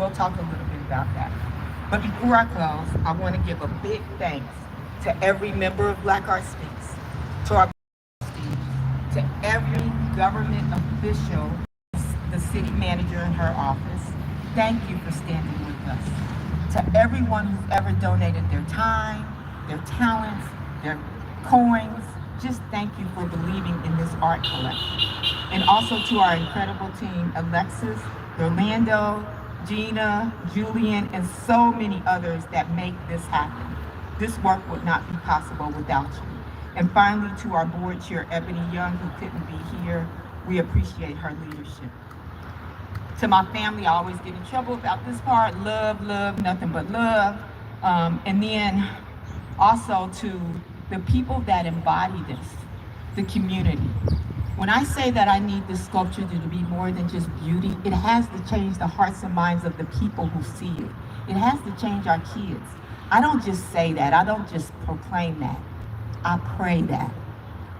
we'll talk a little bit about that. But before I close, I want to give a big thanks to every member of Black Art Speaks, to our to every government official, the city manager in her office. Thank you for standing with us. To everyone who's ever donated their time, their talents, their coins, just thank you for believing in this art collective. And also to our incredible team, Alexis, Orlando, Gina, Julian, and so many others that make this happen. This work would not be possible without you. And finally, to our board chair, Ebony Young, who couldn't be here, we appreciate her leadership. To my family, I always get in trouble about this part, love, love, nothing but love. And then also to the people that embody this, the community. When I say that I need this sculpture to be more than just beauty, it has to change the hearts and minds of the people who see it. It has to change our kids. I don't just say that, I don't just proclaim that. I pray that.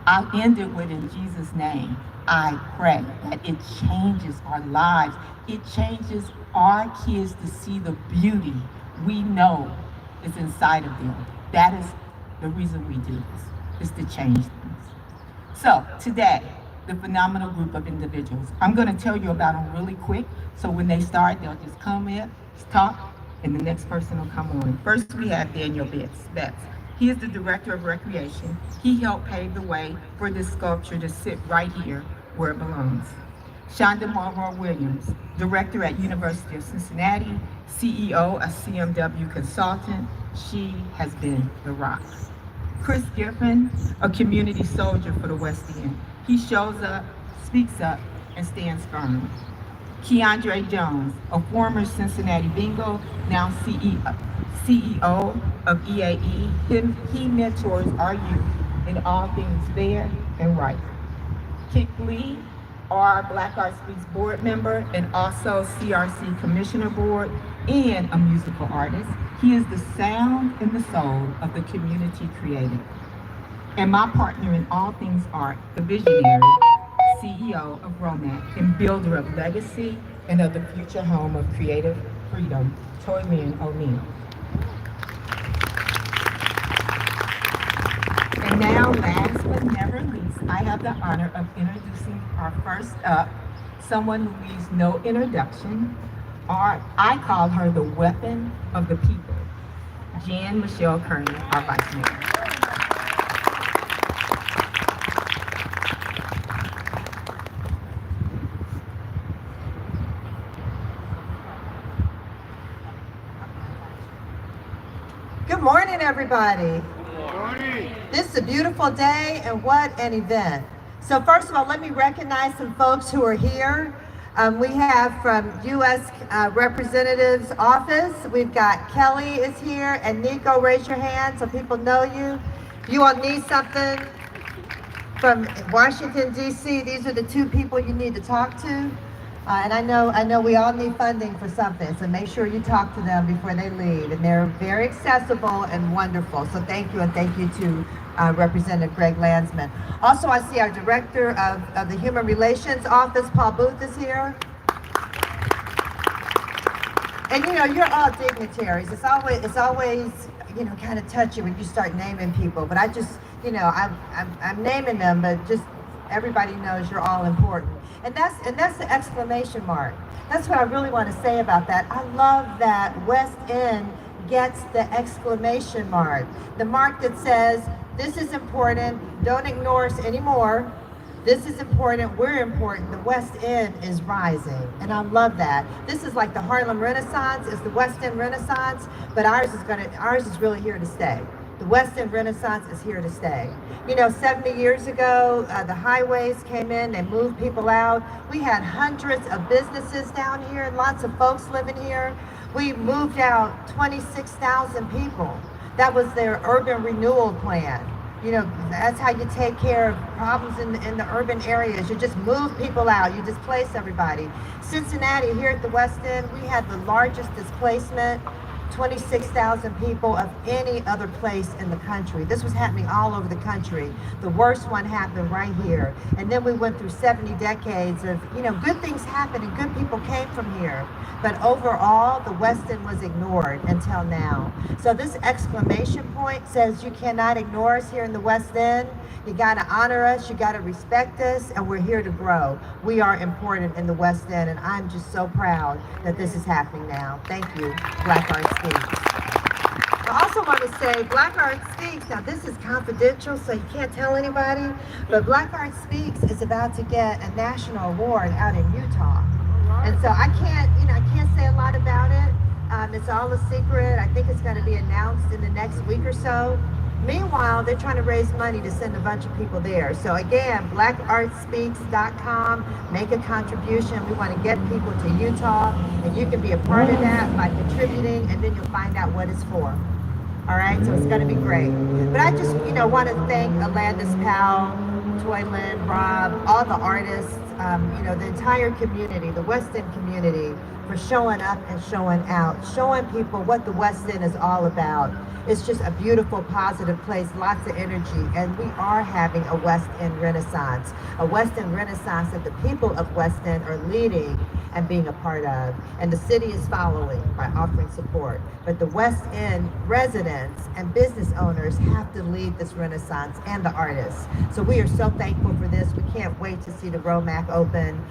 I'll end it with, in Jesus' name, I pray that it changes our lives. It changes our kids to see the beauty we know is inside of them. That is the reason we do this, is to change things. So today, the phenomenal group of individuals, I'm going to tell you about them really quick, so when they start, they'll just come in, talk, and the next person will come on. First, we have Daniel Betts. He is the Director of Recreation. He helped pave the way for this sculpture to sit right here where it belongs. Shonda Monroe Williams, Director at University of Cincinnati, CEO of CMW Consultant. She has been the rock. Chris Giffen, a community soldier for the West End. He shows up, speaks up, and stands firm. Keandre Jones, a former Cincinnati Bingo, now CEO of EAE. He mentors our youth in all things fair and right. Kit Lee, our Black Art Speaks board member and also CRC Commissioner Board, and a musical artist. He is the sound and the soul of the community created. And my partner in all things art, the visionary, CEO of ROMAC and builder of legacy and of the future home of creative freedom, Toylin O'Neill. And now, last but never least, I have the honor of introducing our first up, someone who needs no introduction, or I call her the weapon of the people, Jan Michelle Kearney, our Vice Mayor. Good morning, everybody. Good morning. This is a beautiful day, and what an event. So first of all, let me recognize some folks who are here. We have from U.S. Representative's Office, we've got Kelly is here, and Nico, raise your hand so people know you. If you all need something from Washington, D.C., these are the two people you need to talk to. And I know we all need funding for something, so make sure you talk to them before they leave. And they're very accessible and wonderful. So thank you, and thank you to Representative Greg Landsman. Also, I see our Director of the Human Relations Office, Paul Booth, is here. And you know, you're all dignitaries. It's always you know, kind of touchy when you start naming people. But I just, you know, I'm naming them, but just everybody knows you're all important. And that's the exclamation mark. That's what I really want to say about that. I love that West End gets the exclamation mark. The mark that says, this is important, don't ignore us anymore. This is important, we're important, the West End is rising. And I love that. This is like the Harlem Renaissance, it's the West End Renaissance, but ours is really here to stay. The West End Renaissance is here to stay. You know, 70 years ago, the highways came in, they moved people out. We had hundreds of businesses down here, lots of folks living here. We moved out 26,000 people. That was their urban renewal plan. You know, that's how you take care of problems in the urban areas. You just move people out, you displace everybody. Cincinnati, here at the West End, we had the largest displacement 26,000 people of any other place in the country. This was happening all over the country. The worst one happened right here. And then we went through 70 decades of, good things happened and good people came from here. But overall, the West End was ignored until now. So this exclamation point says you cannot ignore us here in the West End. You gotta honor us, you gotta respect us, and we're here to grow. We are important in the West End, and I'm just so proud that this is happening now. Thank you, Black Art Speaks. I also want to say Black Art Speaks, now this is confidential, so you can't tell anybody, but Black Art Speaks is about to get a national award out in Utah. And so I can't say a lot about it. It's all a secret. I think it's going to be announced in the next week or so. Meanwhile, they're trying to raise money to send a bunch of people there. So again, blackartspeaks.com, make a contribution. We want to get people to Utah, and you can be a part of that by contributing, and then you'll find out what it's for. All right, so it's going to be great. But I just, want to thank Alandis Powell, Toy Lynn, Rob, all the artists, the entire community, the West End community, for showing up and showing out, showing people what the West End is all about. It's just a beautiful, positive place, lots of energy, and we are having a West End renaissance. A West End renaissance that the people of West End are leading and being a part of. And the city is following by offering support. But the West End residents and business owners have to lead this renaissance, and the artists. So we are so thankful for this. We can't wait to see the Romac open.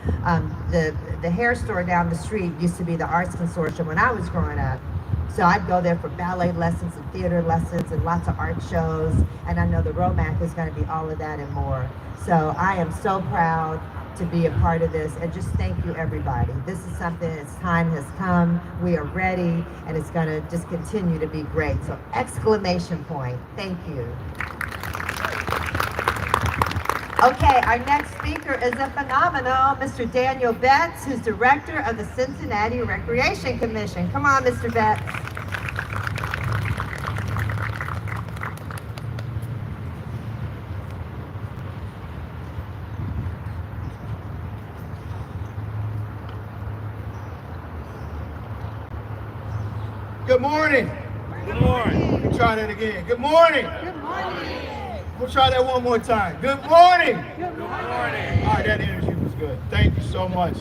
The hair store down the street used to be the Arts Consortium when I was growing up. So I'd go there for ballet lessons and theater lessons and lots of art shows. And I know the Romac is going to be all of that and more. So I am so proud to be a part of this, and just thank you, everybody. This is something, its time has come. We are ready, and it's going to just continue to be great. So exclamation point. Thank you. Okay, our next speaker is a phenomenal Mr. Daniel Betts, who's director of the Cincinnati Recreation Commission. Come on, Mr. Betts. Good morning. Good morning. Let me try that again. Good morning. Good morning. We'll try that one more time. Good morning. Good morning. All right, that energy was good. Thank you so much.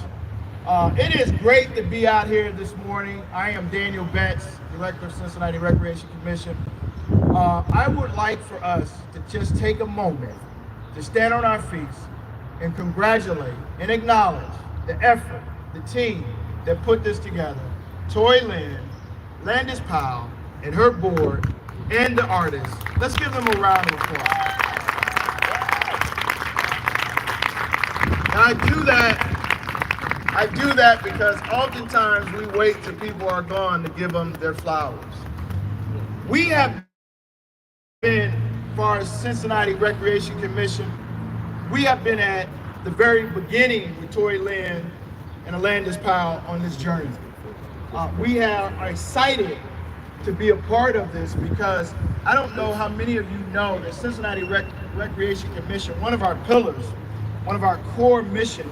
It is great to be out here this morning. I am Daniel Betts, Director of Cincinnati Recreation Commission. I would like for us to just take a moment to stand on our feet and congratulate and acknowledge the effort, the team that put this together. Toy Lynn, Landis Powell, and her board, and the artists. Let's give them a round of applause. And I do that because oftentimes we wait till people are gone to give them their flowers. We have been, as far as Cincinnati Recreation Commission, we have been at the very beginning with Toy Lynn and Alandis Powell on this journey. We are excited to be a part of this because I don't know how many of you know that Cincinnati Recreation Commission, one of our pillars, one of our core mission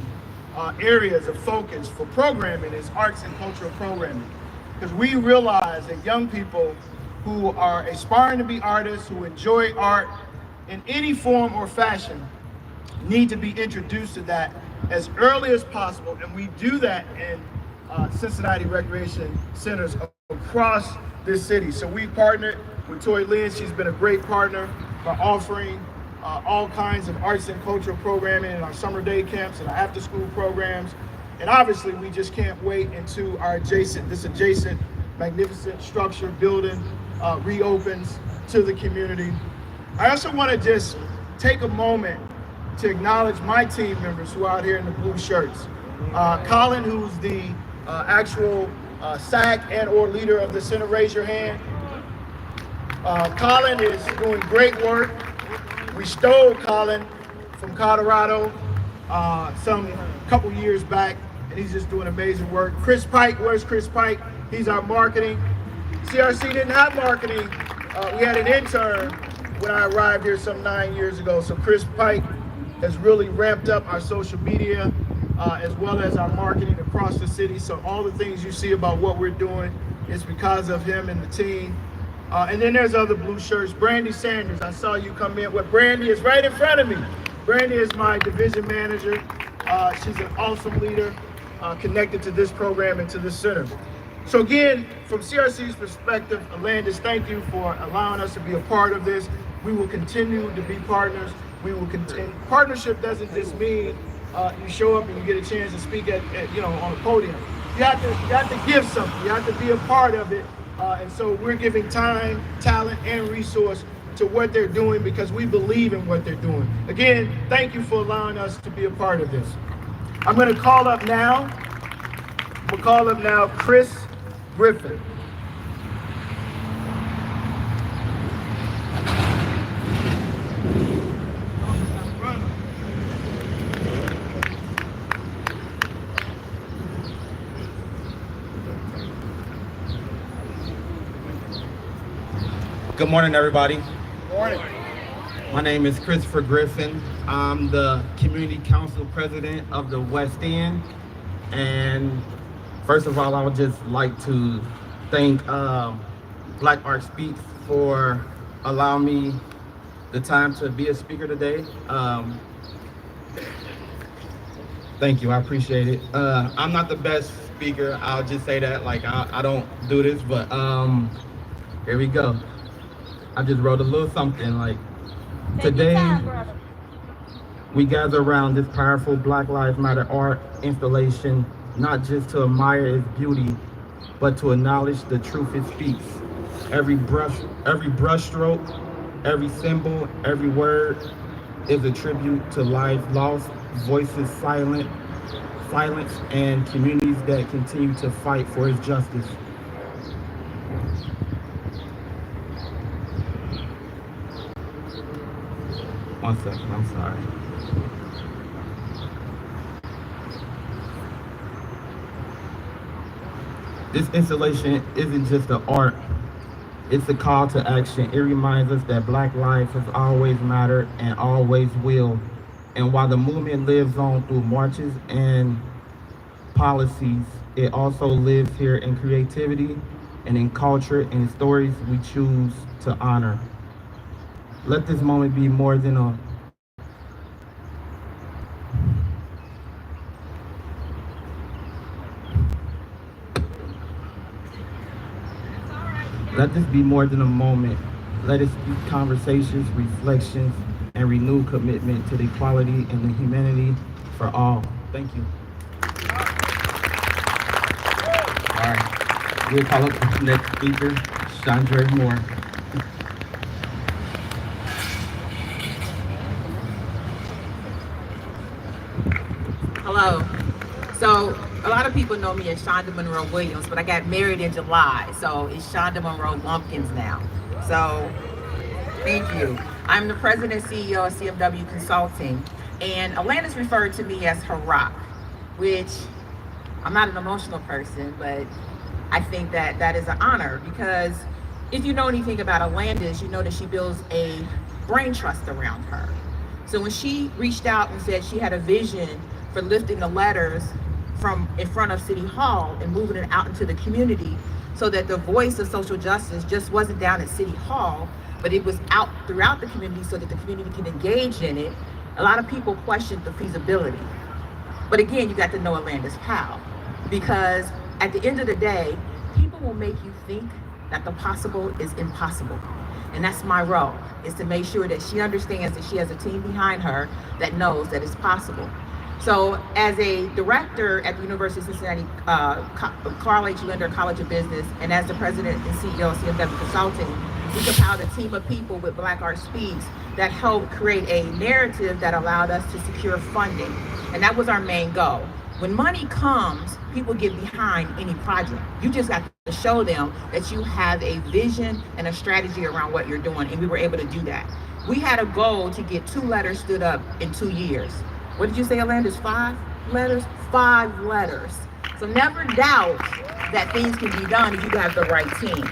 areas of focus for programming is arts and cultural programming. Because we realize that young people who are aspiring to be artists, who enjoy art in any form or fashion, need to be introduced to that as early as possible. And we do that in Cincinnati Recreation Centers across this city. So we partnered with Toy Lynn. She's been a great partner by offering all kinds of arts and cultural programming in our summer day camps and our after school programs. And obviously we just can't wait until our adjacent magnificent structure building reopens to the community. I also want to just take a moment to acknowledge my team members who are out here in the blue shirts. Colin, who's the actual SAC and or leader of the center, raise your hand. Colin is doing great work. We stole Colin from Colorado some couple years back, and he's just doing amazing work. Chris Pike, where's Chris Pike? He's our marketing. CRC didn't have marketing. We had an intern when I arrived here some 9 years ago. So Chris Pike has really ramped up our social media as well as our marketing across the city. So all the things you see about what we're doing, It's because of him and the team. And then there's other blue shirts. Brandy Sanders, I saw you come in. What Brandy is right in front of me. Brandy is my division manager. She's an awesome leader connected to this program and to this center. So again, from CRC's perspective, Alandis, thank you for allowing us to be a part of this. We will continue to be partners. We will continue. Partnership doesn't just mean you show up and you get a chance to speak at on a podium. You have to give something. You have to be a part of it. And so we're giving time, talent, and resource to what they're doing because we believe in what they're doing. Again, thank you for allowing us to be a part of this. I'm going to call up now. Chris Griffin. Good morning, everybody. Good morning. My name is Christopher Griffin. I'm the Community Council President of the West End. And first of all, I would just like to thank Black Art Speaks for allowing me the time to be a speaker today. Thank you, I appreciate it. I'm not the best speaker, I'll just say that. Like, I don't do this, but here we go. I just wrote a little something like, today we gather around this powerful Black Lives Matter art installation, not just to admire its beauty, but to acknowledge the truth it speaks. Every brushstroke, every symbol, every word is a tribute to lives lost, voices silenced, and communities that continue to fight for its justice. One second, I'm sorry. This installation isn't just an art, it's a call to action. It reminds us that Black life has always mattered and always will. And while the movement lives on through marches and policies, it also lives here in creativity and in culture and in stories we choose to honor. Let this moment be more than a Let this be more than a moment. Let it speak conversations, reflections, and renewed commitment to the equality and the humanity for all. Thank you. All right, we'll call up the next speaker, Chandra Moore. Hello. So a lot of people know me as Shonda Monroe Williams, but I got married in July, so it's Shonda Monroe Lumpkins now. So thank you. I'm the president and CEO of CMW Consulting, and Alandis referred to me as her rock, which I'm not an emotional person, but I think that that is an honor, because if you know anything about Alandis, you know that she builds a brain trust around her. So when she reached out and said she had a vision for lifting the letters from in front of City Hall and moving it out into the community so that the voice of social justice just wasn't down at City Hall, but it was out throughout the community so that the community can engage in it, a lot of people questioned the feasibility. But again, you got to know Alandis Powell, because at the end of the day, people will make you think that the possible is impossible. And that's my role, is to make sure that she understands that she has a team behind her that knows that it's possible. So as a director at the University of Cincinnati, Carl H. Linder College of Business, and as the president and CEO of CMW Consulting, we compiled a team of people with Black Art Speaks that helped create a narrative that allowed us to secure funding. And that was our main goal. When money comes, people get behind any project. You just got to show them that you have a vision and a strategy around what you're doing, and we were able to do that. We had a goal to get 2 letters stood up in 2 years. What did you say, Alandis? 5 letters? 5 letters. So never doubt that things can be done if you have the right team.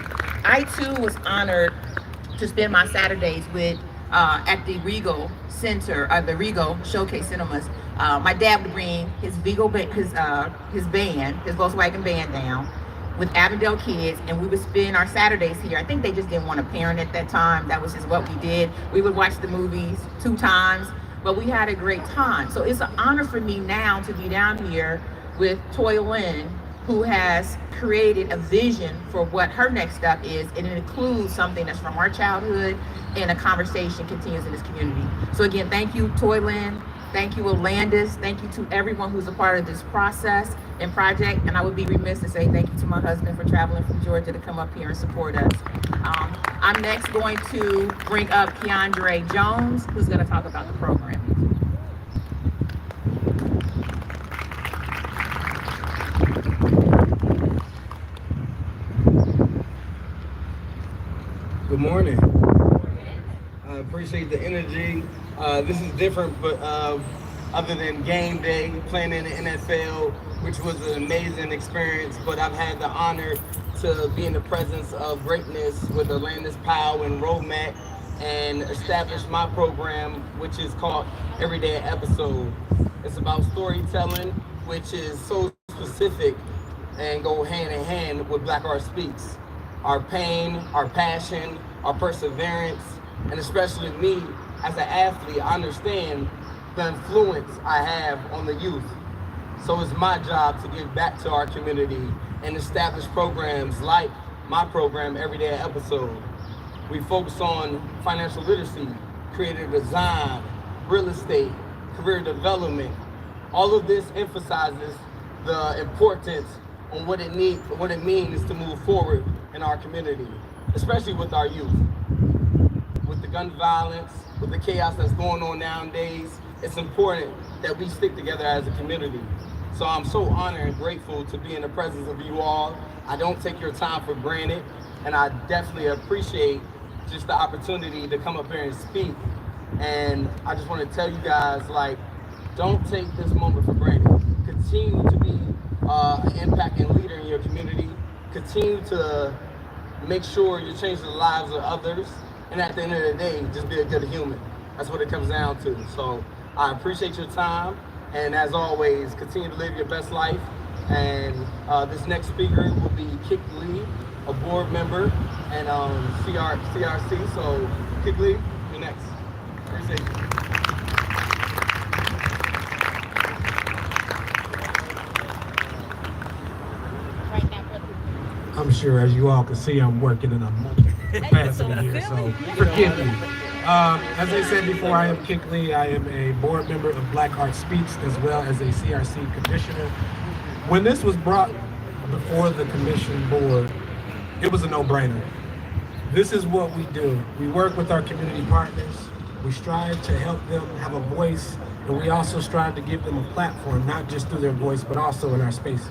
I too was honored to spend my Saturdays with at the Regal Center, the Regal Showcase Cinemas. My dad would bring his Volkswagen band down, with Avondale kids, and we would spend our Saturdays here. I think they just didn't want a parent at that time. That was just what we did. We would watch the movies 2 times, but we had a great time. So it's an honor for me now to be down here with Toy Lynn, who has created a vision for what her next step is, and it includes something that's from our childhood, and a conversation continues in this community. So again, thank you, Toy Lynn. Thank you, Olandis. Thank you to everyone who's a part of this process and project. And I would be remiss to say thank you to my husband for traveling from Georgia to come up here and support us. I'm next going to bring up Keandre Jones, who's going to talk about the program. Good morning. I appreciate the energy. This is different, but other than game day, playing in the NFL, which was an amazing experience, but I've had the honor to be in the presence of greatness with Olandis Powell and Romac and establish my program, which is called Everyday Episode. It's about storytelling, which is so specific and go hand in hand with Black Art Speaks. Our pain, our passion, our perseverance, and especially me as an athlete, I understand the influence I have on the youth. So it's my job to give back to our community and establish programs like my program, Everyday Episode. We focus on financial literacy, creative design, real estate, career development. All of this emphasizes the importance on what it means to move forward in our community, especially with our youth. With the gun violence, with the chaos that's going on nowadays, it's important that we stick together as a community. So I'm so honored and grateful to be in the presence of you all. I don't take your time for granted, and I definitely appreciate just the opportunity to come up here and speak. And I just want to tell you guys, like, don't take this moment for granted. Continue to be an impacting leader in your community. Continue to make sure you're changing the lives of others. And at the end of the day, just be a good human. That's what it comes down to. So I appreciate your time. And as always, continue to live your best life. And this next speaker will be Kik Lee, a board member and CRC. So Kik Lee, you're next. Appreciate you. I'm sure, as you all can see, I'm working in a multi-capacity here, so forgive me. As I said before, I am Kik Lee. I am a board member of Black Art Speaks, as well as a CRC commissioner. When this was brought before the commission board, it was a no-brainer. This is what we do. We work with our community partners. We strive to help them have a voice, and we also strive to give them a platform, not just through their voice, but also in our spaces.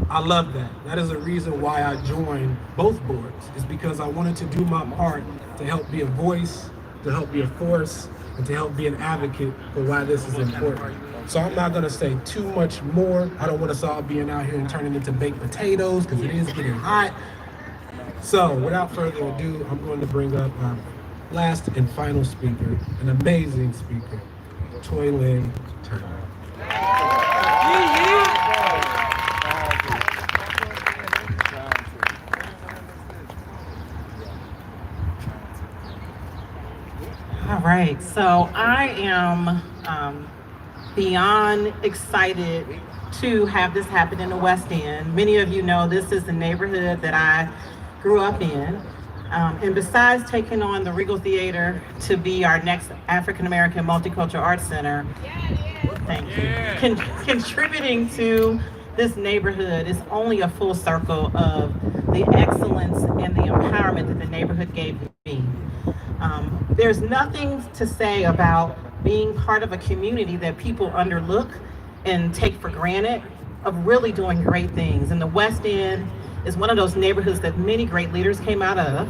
I love that. That is the reason why I joined both boards, is because I wanted to do my part to help be a voice, to help be a force, and to help be an advocate for why this is important. So I'm not gonna say too much more. I don't want us all being out here and turning into baked potatoes, because it is getting hot. So without further ado, I'm going to bring up our last and final speaker, an amazing speaker, Toy Lynn Turner. All right, so I am beyond excited to have this happen in the West End. Many of you know this is the neighborhood that I grew up in. And besides taking on the Regal Theater to be our next African American Multicultural Arts Center, thank you, contributing to this neighborhood is only a full circle of the excellence and the empowerment that the neighborhood gave me. There's nothing to say about being part of a community that people underlook and take for granted of really doing great things. And the West End is one of those neighborhoods that many great leaders came out of,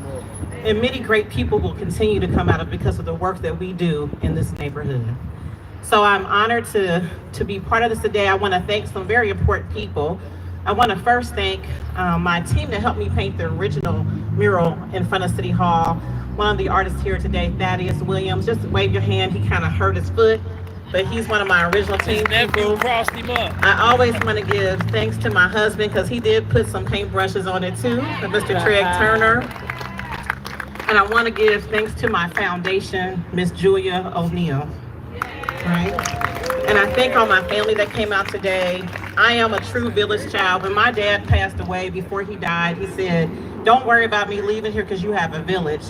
and many great people will continue to come out of because of the work that we do in this neighborhood. So I'm honored to be part of this today. I want to thank some very important people. I want to first thank my team that helped me paint the original mural in front of City Hall. One of the artists here today, Thaddeus Williams, just wave your hand, he kind of hurt his foot. but he's one of my original team His nephew people. crossed him up. I always want to give thanks to my husband because he did put some paintbrushes on it too, Mr. Craig Turner. And I want to give thanks to my foundation, Miss Julia O'Neill. Right? And I thank all my family that came out today. I am a true village child. When my dad passed away, before he died, he said, don't worry about me leaving here because you have a village.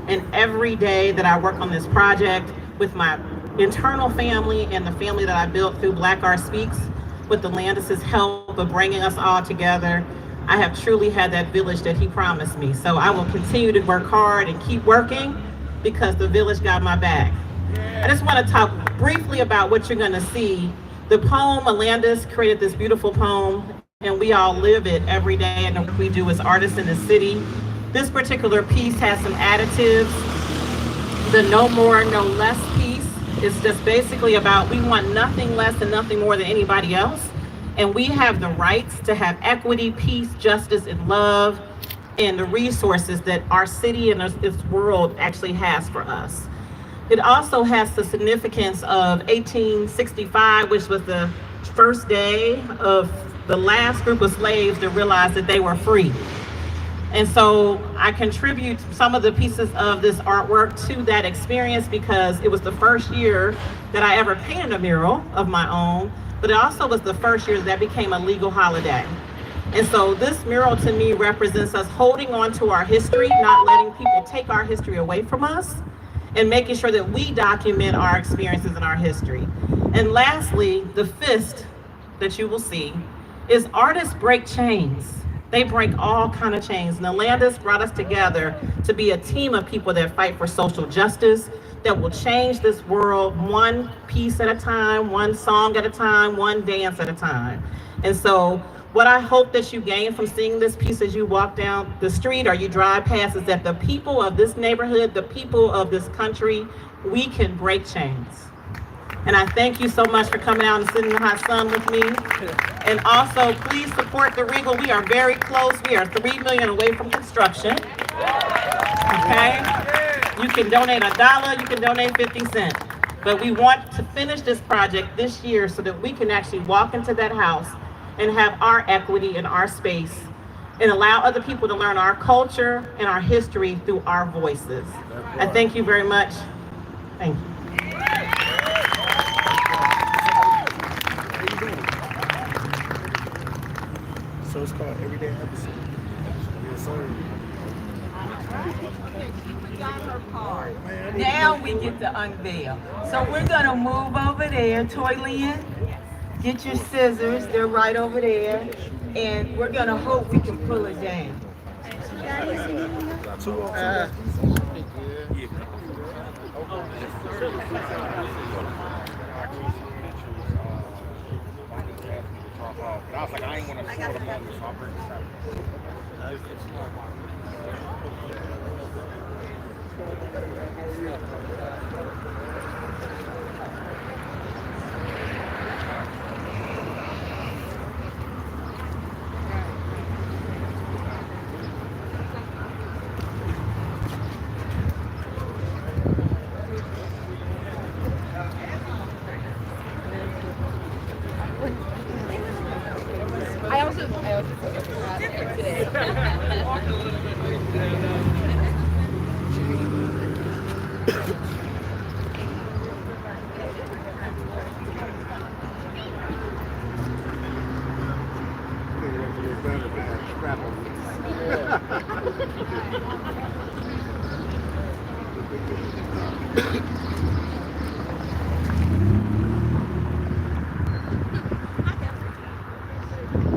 And every day that I work on this project with my internal family and the family that I built through Black Art Speaks, with the Landis' help of bringing us all together, I have truly had that village that he promised me. So I will continue to work hard and keep working because the village got my back. I just want to talk briefly about what you're going to see. The poem, Alandis created this beautiful poem, and we all live it every day, and what we do as artists in the city. This particular piece has some additives. The no more, no less piece is just basically about we want nothing less and nothing more than anybody else. And we have the rights to have equity, peace, justice, and love, and the resources that our city and this world actually has for us. It also has the significance of 1865, which was the first day of the last group of slaves to realize that they were free. And so I contribute some of the pieces of this artwork to that experience because it was the first year that I ever painted a mural of my own, but it also was the first year that became a legal holiday. And so this mural to me represents us holding on to our history, not letting people take our history away from us, and making sure that we document our experiences and our history. And lastly, the fist that you will see is artists break chains. They break all kind of chains. And Alandis brought us together to be a team of people that fight for social justice, that will change this world one piece at a time, one song at a time, one dance at a time. And so what I hope that you gain from seeing this piece as you walk down the street or you drive past is that the people of this neighborhood, the people of this country, we can break chains. And I thank you so much for coming out and sitting in the hot sun with me. And also, please support the Regal. We are very close. We are $3 million away from construction. Okay? You can donate $1, you can donate 50 cents. But we want to finish this project this year so that we can actually walk into that house and have our equity in our space and allow other people to learn our culture and our history through our voices. I thank you very much. Thank you. So it's called Everyday Episode. Yes, sir. We got her card. Now we get to unveil. So we're gonna move over there. Toy Lynn, get your scissors. They're right over there. And we're gonna hope we can pull it down. I was like, I ain't want to slow them up, so I'll bring this out.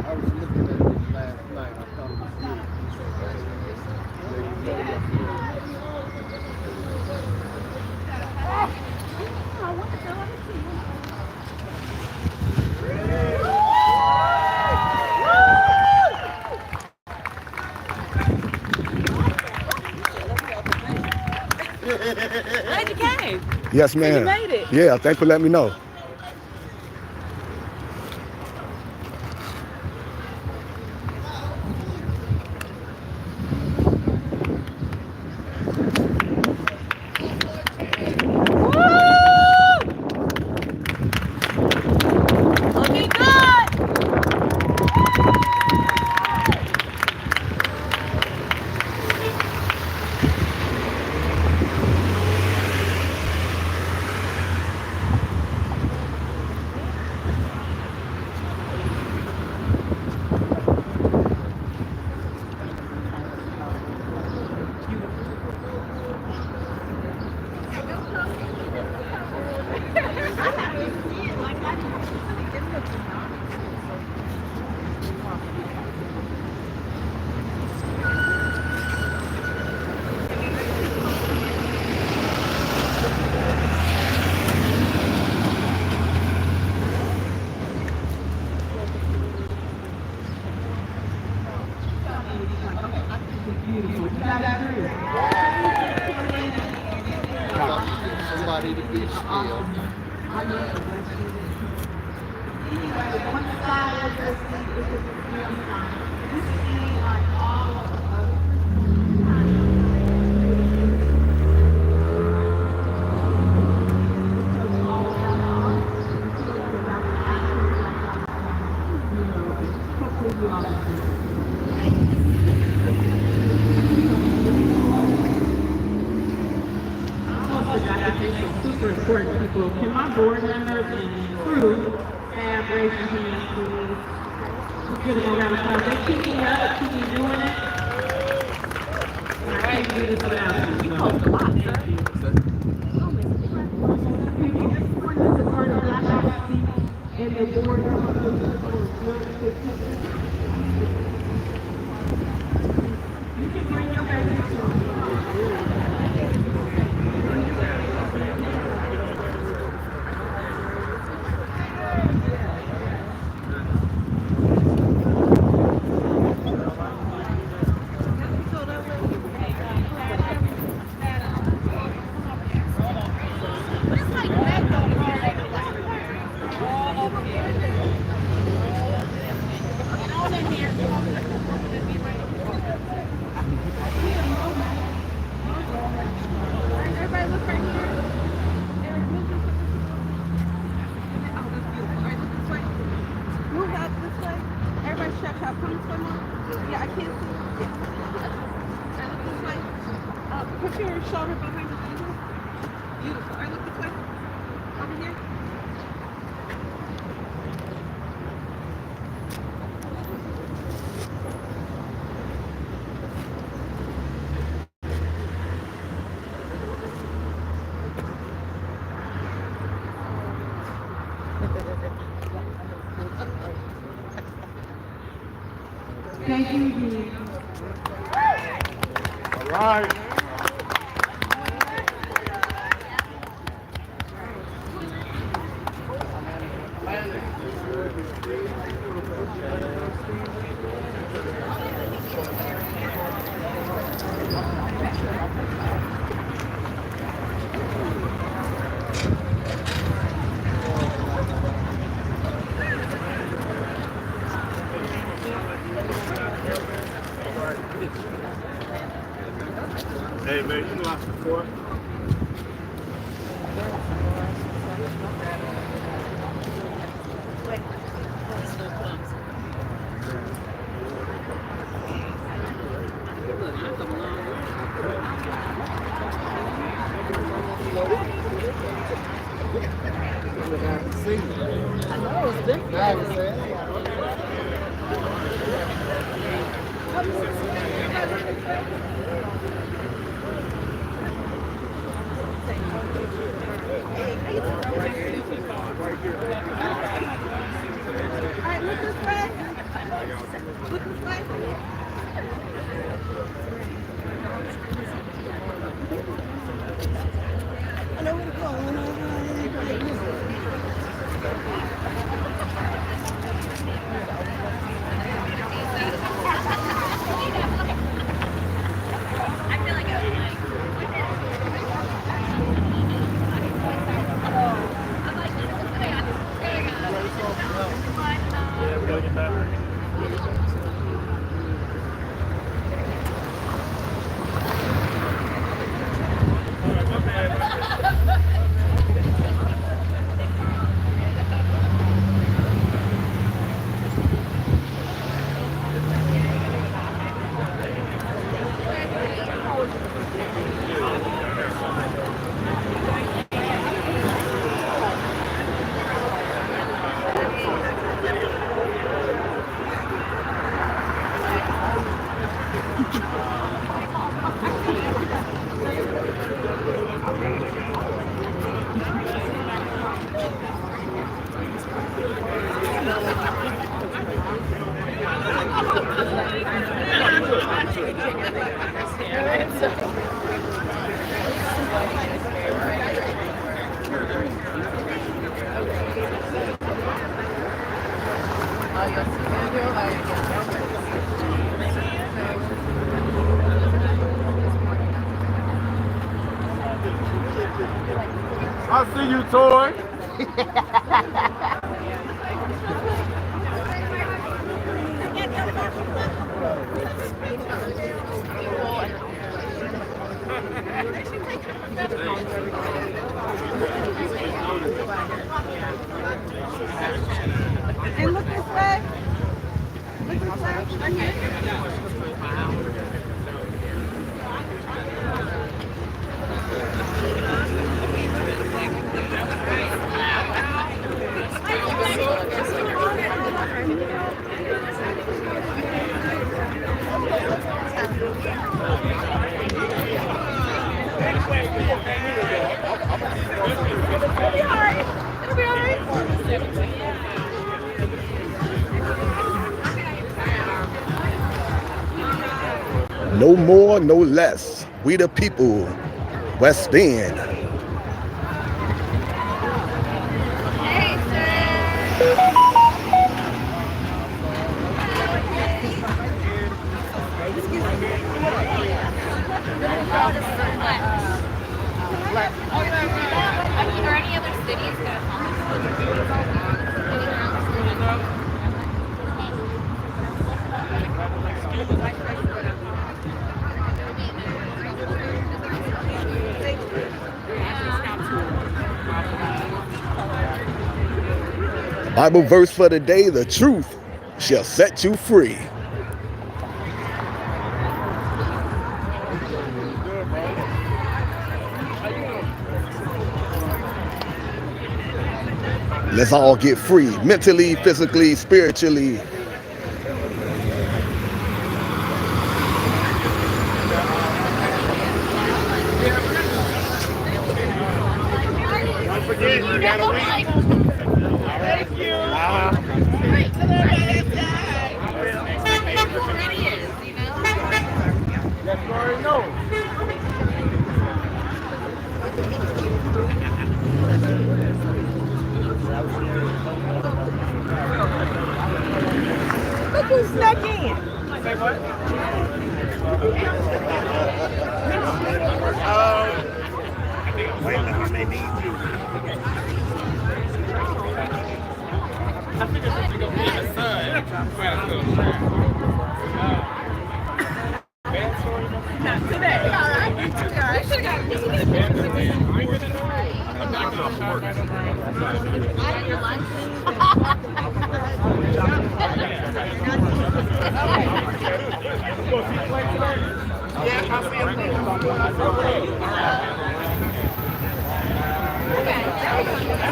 I was looking at this last night. I thought it was Glad you came. Yes, ma'am. You made it. Yeah, thanks for letting me know. Somebody to be still. Super important people. Can my board members and crew have raised your hands, please? Let's give them a round of applause. They keep me up, keep me doing it. I can't do this without you. Oh, come on, sir. And the board you can bring your baby. Everybody look right here. Eric, move this. Oh, that's beautiful. All right, look this way. Move out this way. Everybody shut up. Come this way, Mom. Yeah, I can't see. Yeah. All right, look this way. Put your shoulder behind the table. Beautiful. All right, look this way. Over here. Thank you. All right. Hey man, you lost the court. I know it's been Alright, look this way. Look this way. I know where to go. Yeah, we gotta get back. I see you, Toy. And look this way. Look this way. Right here. It'll be all right. No more, no less. We the people, West Bend. Are any other cities going Bible verse for the day, the truth shall set you free. Let's all get free, mentally, physically, spiritually. Don't forget, you got a week. Thank you. Yes, you already know. Look who snuck in. Say what? I think I'm waiting. I may need you. I figured since you're going to be in the sun, might as well shine. Bad story? Not today. All right. You should have I'm not going to work. Yeah, I'll see you.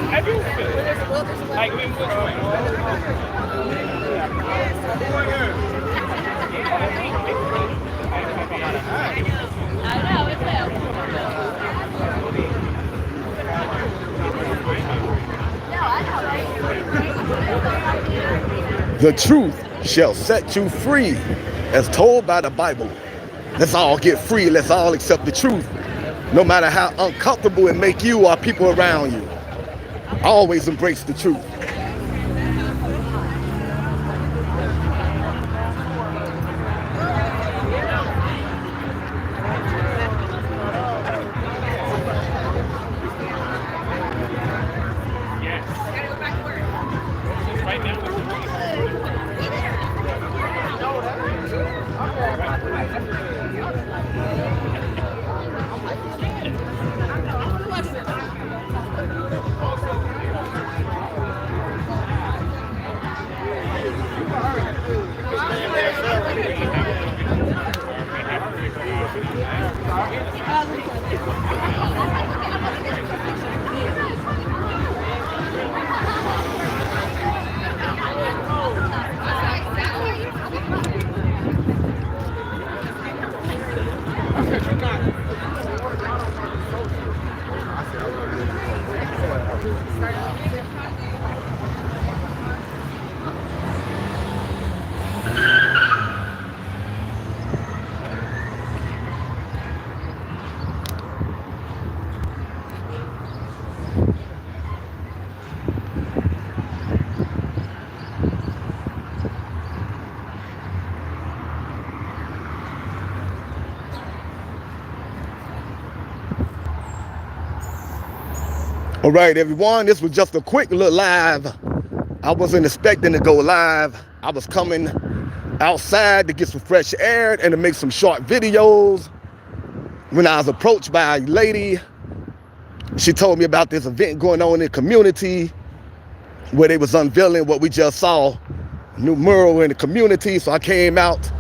Have you? Like, we which I know, it's No, I know, right? The truth shall set you free, as told by the Bible. Let's all get free. Let's all accept the truth, no matter how uncomfortable it make you or people around you. Always embrace the truth. All right, everyone, this was just a quick little live. I wasn't expecting to go live. I was coming outside to get some fresh air and to make some short videos. When I was approached by a lady, she told me about this event going on in the community where they was unveiling what we just saw, a new mural in the community. So I came out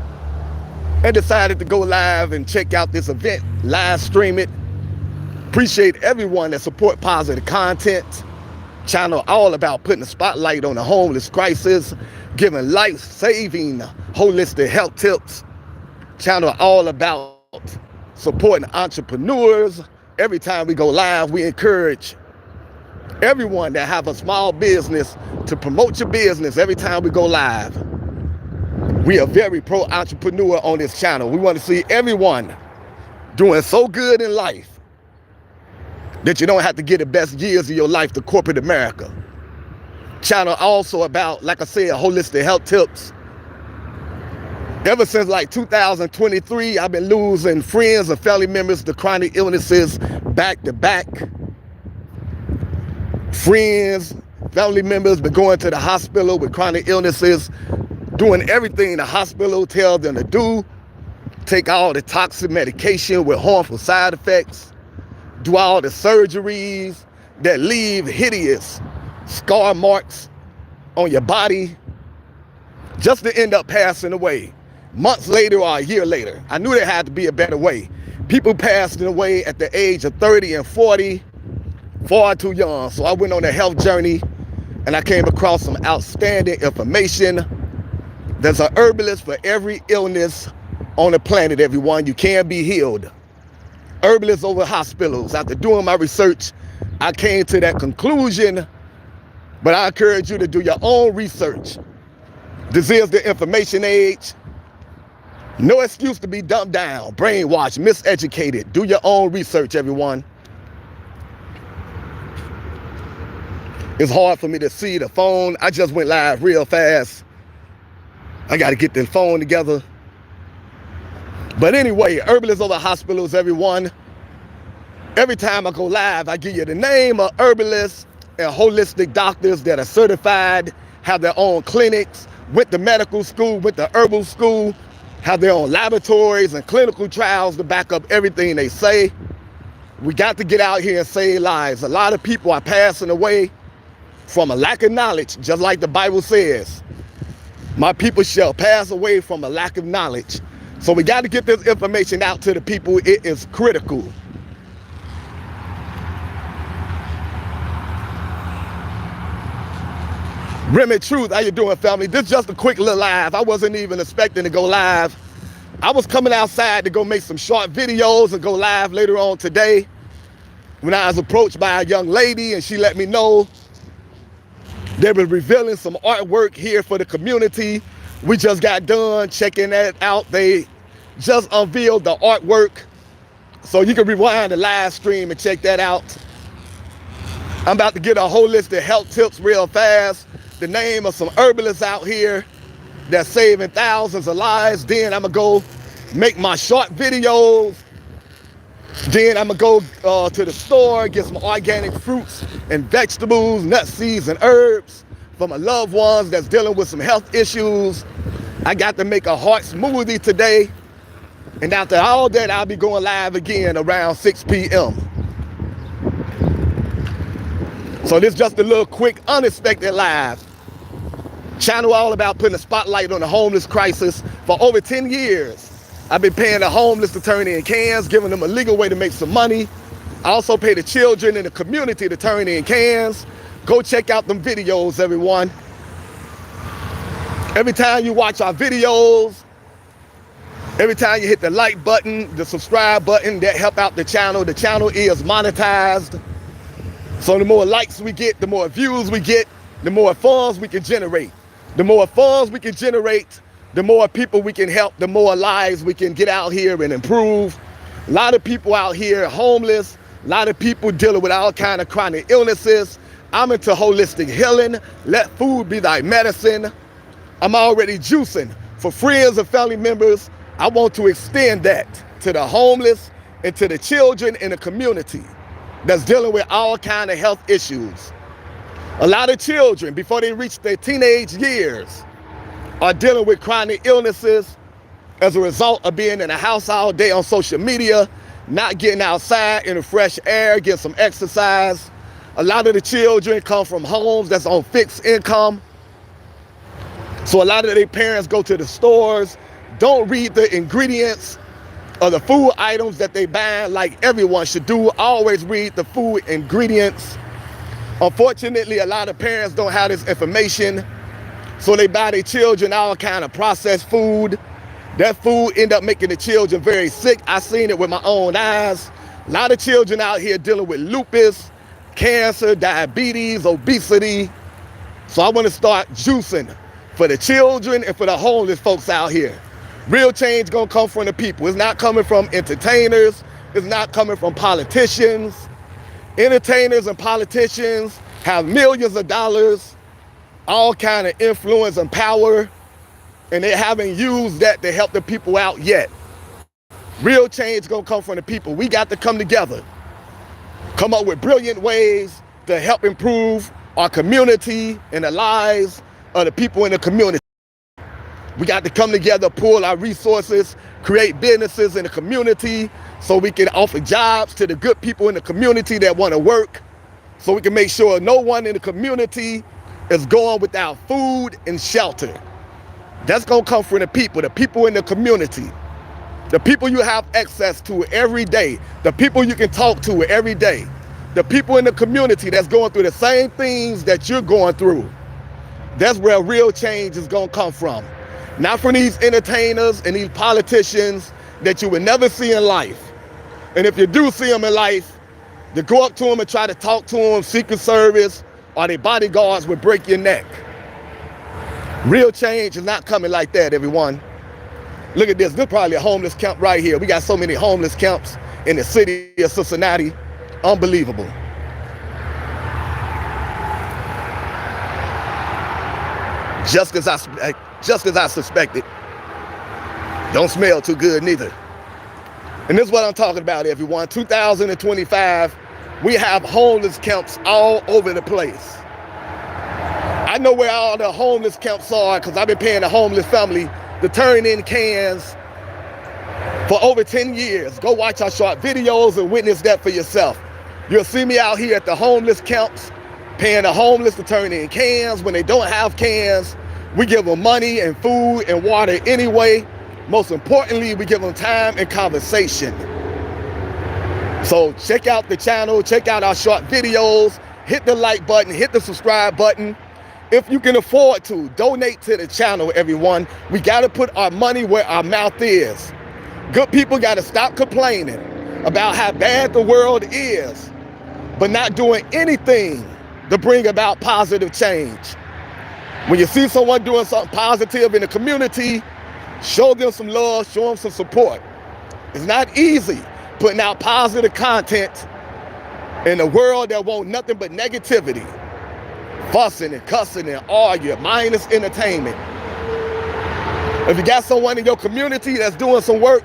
and decided to go live and check out this event, live stream it. Appreciate everyone that support positive content. Channel all about putting a spotlight on the homeless crisis, giving life-saving holistic health tips. Channel all about supporting entrepreneurs. Every time we go live, we encourage everyone that have a small business to promote your business every time we go live. We are very pro-entrepreneur on this channel. We want to see everyone doing so good in life that you don't have to get the best years of your life to corporate America. Channel also about, like I said, holistic health tips. Ever since like 2023, I've been losing friends and family members to chronic illnesses back to back. Friends, family members been going to the hospital with chronic illnesses, doing everything the hospital tells them to do, take all the toxic medication with harmful side effects, do all the surgeries that leave hideous scar marks on your body, just to end up passing away months later or a year later. I knew there had to be a better way. People passing away at the age of 30 and 40, far too young. So I went on a health journey and I came across some outstanding information. There's an herbalist for every illness on the planet, everyone. You can be healed. Herbalists over hospitals. After doing my research, I came to that conclusion, but I encourage you to do your own research. This is the information age. No excuse to be dumbed down, brainwashed, miseducated. Do your own research, everyone. It's hard for me to see the phone. I just went live real fast. I got to get the phone together. But anyway, Herbalists over hospitals, everyone. Every time I go live, I give you the name of herbalists and holistic doctors that are certified, have their own clinics, went to medical school, went to herbal school, have their own laboratories and clinical trials to back up everything they say. We got to get out here and save lives. A lot of people are passing away from a lack of knowledge, just like the Bible says. My people shall pass away from a lack of knowledge. So we got to get this information out to the people. It is critical. Remy Truth, how you doing, family? This is just a quick little live. I wasn't even expecting to go live. I was coming outside to go make some short videos and go live later on today when I was approached by a young lady and she let me know they were revealing some artwork here for the community. We just got done checking that out. They just unveiled the artwork. So you can rewind the live stream and check that out. I'm about to get a holistic health tips real fast. The name of some herbalists out here that's saving thousands of lives. Then I'm gonna go make my short videos. Then I'm gonna go to the store, get some organic fruits and vegetables, nuts, seeds, and herbs for my loved ones that's dealing with some health issues. I got to make a heart smoothie today. And after all that, I'll be going live again around 6 p.m. So this is just a little quick, unexpected live. Channel all about putting a spotlight on the homeless crisis. For over 10 years, I've been paying the homeless to turn in cans, giving them a legal way to make some money. I also pay the children in the community to turn in cans. Go check out them videos, everyone. Every time you watch our videos, every time you hit the like button, the subscribe button, that help out the channel is monetized. So the more likes we get, the more views we get, the more funds we can generate. The more funds we can generate, the more people we can help, the more lives we can get out here and improve. A lot of people out here homeless, a lot of people dealing with all kind of chronic illnesses. I'm into holistic healing. Let food be thy medicine. I'm already juicing for friends and family members. I want to extend that to the homeless and to the children in the community. that's dealing with all kind of health issues. A lot of children, before they reach their teenage years, are dealing with chronic illnesses as a result of being in the house all day on social media, not getting outside in the fresh air, getting some exercise. A lot of the children come from homes that's on fixed income. So a lot of their parents go to the stores, don't read the ingredients of the food items that they buy like everyone should do. Always read the food ingredients. Unfortunately, a lot of parents don't have this information, so they buy their children all kind of processed food. That food end up making the children very sick. I seen it with my own eyes. A lot of children out here dealing with lupus, cancer, diabetes, obesity. So I want to start juicing for the children and for the homeless folks out here. Real change gonna come from the people. It's not coming from entertainers. It's not coming from politicians. Entertainers and politicians have millions of dollars, all kind of influence and power, and they haven't used that to help the people out yet. Real change gonna come from the people. We got to come together, come up with brilliant ways to help improve our community and the lives of the people in the community. We got to come together, pool our resources, create businesses in the community so we can offer jobs to the good people in the community that want to work, so we can make sure no one in the community is going without food and shelter. That's going to come from the people in the community, the people you have access to every day, the people you can talk to every day, the people in the community that's going through the same things that you're going through. That's where real change is going to come from. Not from these entertainers and these politicians that you would never see in life. And if you do see them in life, to go up to them and try to talk to them, Secret Service or their bodyguards would break your neck. Real change is not coming like that, everyone. Look at this. This is probably a homeless camp right here. We got so many homeless camps in the city of Cincinnati. Unbelievable. Just as I suspected. Don't smell too good neither. And this is what I'm talking about, everyone. 2025, we have homeless camps all over the place. I know where all the homeless camps are because I've been paying the homeless family to turn in cans for over 10 years. Go watch our short videos and witness that for yourself. You'll see me out here at the homeless camps, paying the homeless to turn in cans. When they don't have cans, we give them money and food and water anyway. Most importantly, we give them time and conversation. So check out the channel, check out our short videos, hit the like button, hit the subscribe button. If you can afford to, donate to the channel, everyone. We gotta put our money where our mouth is. Good people gotta stop complaining about how bad the world is, but not doing anything to bring about positive change. When you see someone doing something positive in the community, show them some love, show them some support. It's not easy putting out positive content in a world that wants nothing but negativity, fussing and cussing and arguing, mindless entertainment. If you got someone in your community that's doing some work,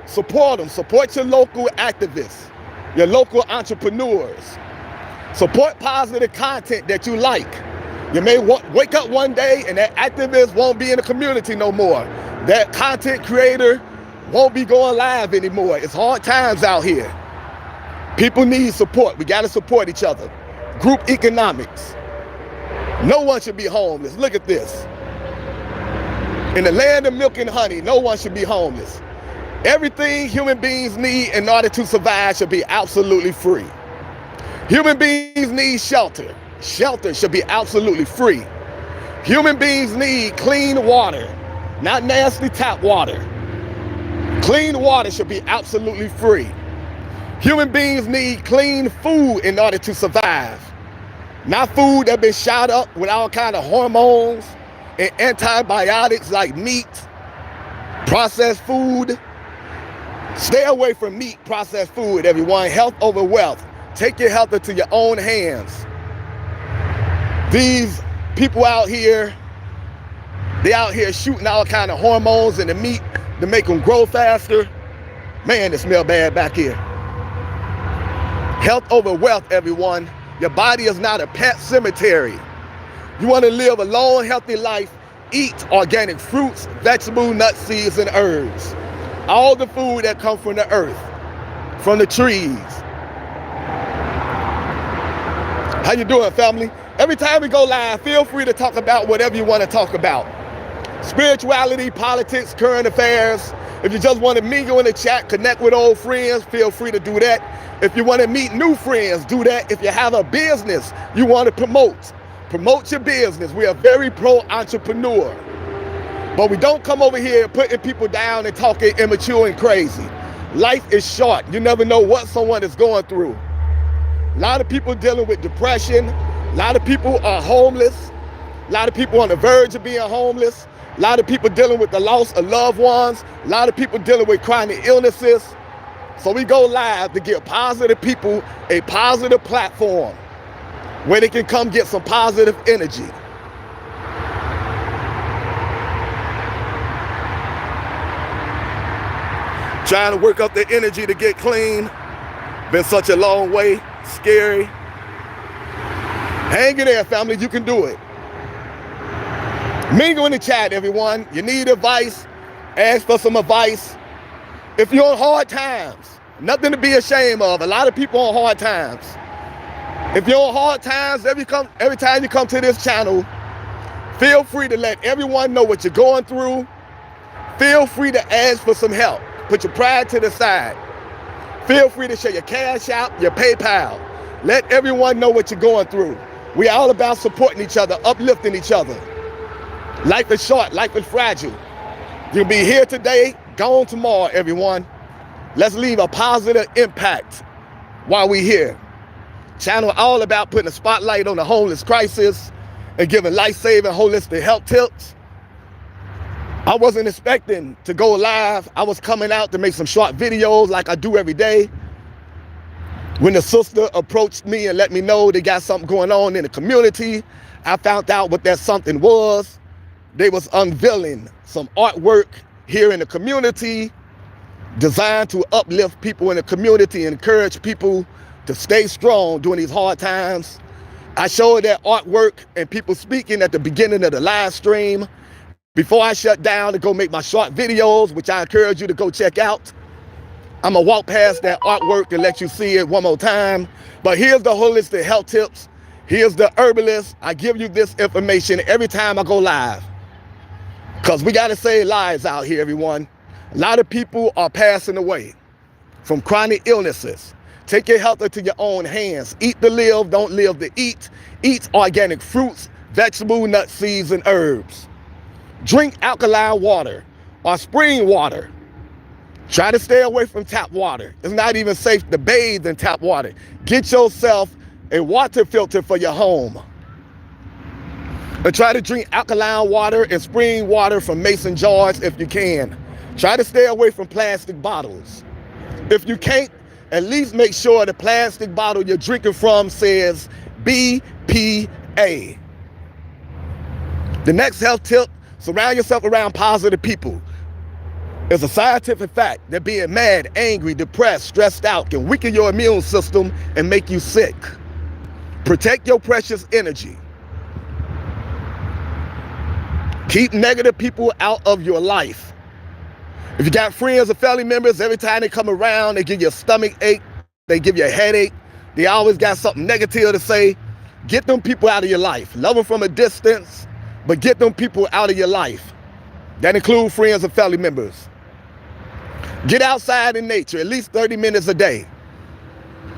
support them. Support your local activists, your local entrepreneurs. Support positive content that you like. You may wake up one day and that activist won't be in the community no more. That content creator won't be going live anymore. It's hard times out here. People need support. We got to support each other. Group economics. No one should be homeless. Look at this. In the land of milk and honey, no one should be homeless. Everything human beings need in order to survive should be absolutely free. Human beings need shelter. Shelter should be absolutely free. Human beings need clean water, not nasty tap water. Clean water should be absolutely free. Human beings need clean food in order to survive. Not food that's been shot up with all kind of hormones and antibiotics like meat, processed food. Stay away from meat, processed food, everyone. Health over wealth. Take your health into your own hands. These people out here, they out here shooting all kind of hormones in the meat to make them grow faster. Man, it smells bad back here. Health over wealth, everyone. Your body is not a pet cemetery. You want to live a long, healthy life, eat organic fruits, vegetables, nuts, seeds, and herbs. All the food that comes from the earth, from the trees. How you doing, family? Every time we go live, feel free to talk about whatever you want to talk about. Spirituality, politics, current affairs. If you just want to mingle in the chat, connect with old friends, feel free to do that. If you want to meet new friends, do that. If you have a business you want to promote your business. We are very pro-entrepreneur. But we don't come over here putting people down and talking immature and crazy. Life is short. You never know what someone is going through. A lot of people dealing with depression. A lot of people are homeless. A lot of people on the verge of being homeless. A lot of people dealing with the loss of loved ones. A lot of people dealing with chronic illnesses. So we go live to give positive people a positive platform where they can come get some positive energy. Trying to work up the energy to get clean. Been such a long way, scary. Hang in there, family, you can do it. Mingle in the chat, everyone. You need advice, ask for some advice. If you're on hard times, nothing to be ashamed of. A lot of people on hard times. If you're on hard times, every time you come to this channel, feel free to let everyone know what you're going through. Feel free to ask for some help. Put your pride to the side. Feel free to share your Cash App, your PayPal. Let everyone know what you're going through. We're all about supporting each other, uplifting each other. Life is short, life is fragile. You'll be here today, gone tomorrow, everyone. Let's leave a positive impact while we're here. Channel all about putting a spotlight on the homeless crisis and giving life-saving holistic health tips. I wasn't expecting to go live. I was coming out to make some short videos like I do every day. When the sister approached me and let me know they got something going on in the community, I found out what that something was. They was unveiling some artwork here in the community designed to uplift people in the community and encourage people to stay strong during these hard times. I showed that artwork and people speaking at the beginning of the live stream before I shut down to go make my short videos, which I encourage you to go check out. I'm gonna walk past that artwork and let you see it one more time. But here's the holistic health tips. Here's the herbalist. I give you this information every time I go live. Because we gotta save lives out here, everyone. A lot of people are passing away from chronic illnesses. Take your health into your own hands. Eat to live, don't live to eat. Eat organic fruits, vegetables, nuts, seeds, and herbs. Drink alkaline water or spring water. Try to stay away from tap water. It's not even safe to bathe in tap water. Get yourself a water filter for your home. And try to drink alkaline water and spring water from mason jars if you can. Try to stay away from plastic bottles. If you can't, at least make sure the plastic bottle you're drinking from says BPA. The next health tip, surround yourself around positive people. It's a scientific fact that being mad, angry, depressed, stressed out can weaken your immune system and make you sick. Protect your precious energy. Keep negative people out of your life. If you got friends or family members, every time they come around, they give you a stomach ache, they give you a headache, they always got something negative to say, get them people out of your life. Love them from a distance, but get them people out of your life. That includes friends and family members. Get outside in nature, at least 30 minutes a day.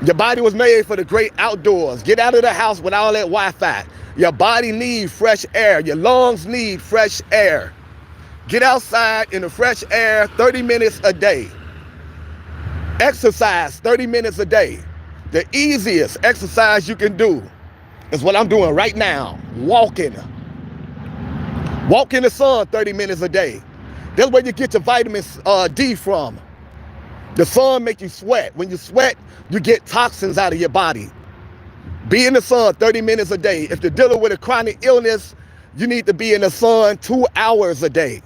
Your body was made for the great outdoors. Get out of the house with all that Wi-Fi. Your body needs fresh air. Your lungs need fresh air. Get outside in the fresh air 30 minutes a day. Exercise 30 minutes a day. The easiest exercise you can do is what I'm doing right now, walking. Walk in the sun 30 minutes a day. That's where you get your vitamin D from. The sun makes you sweat. When you sweat, you get toxins out of your body. Be in the sun 30 minutes a day. If you're dealing with a chronic illness, you need to be in the sun 2 hours a day.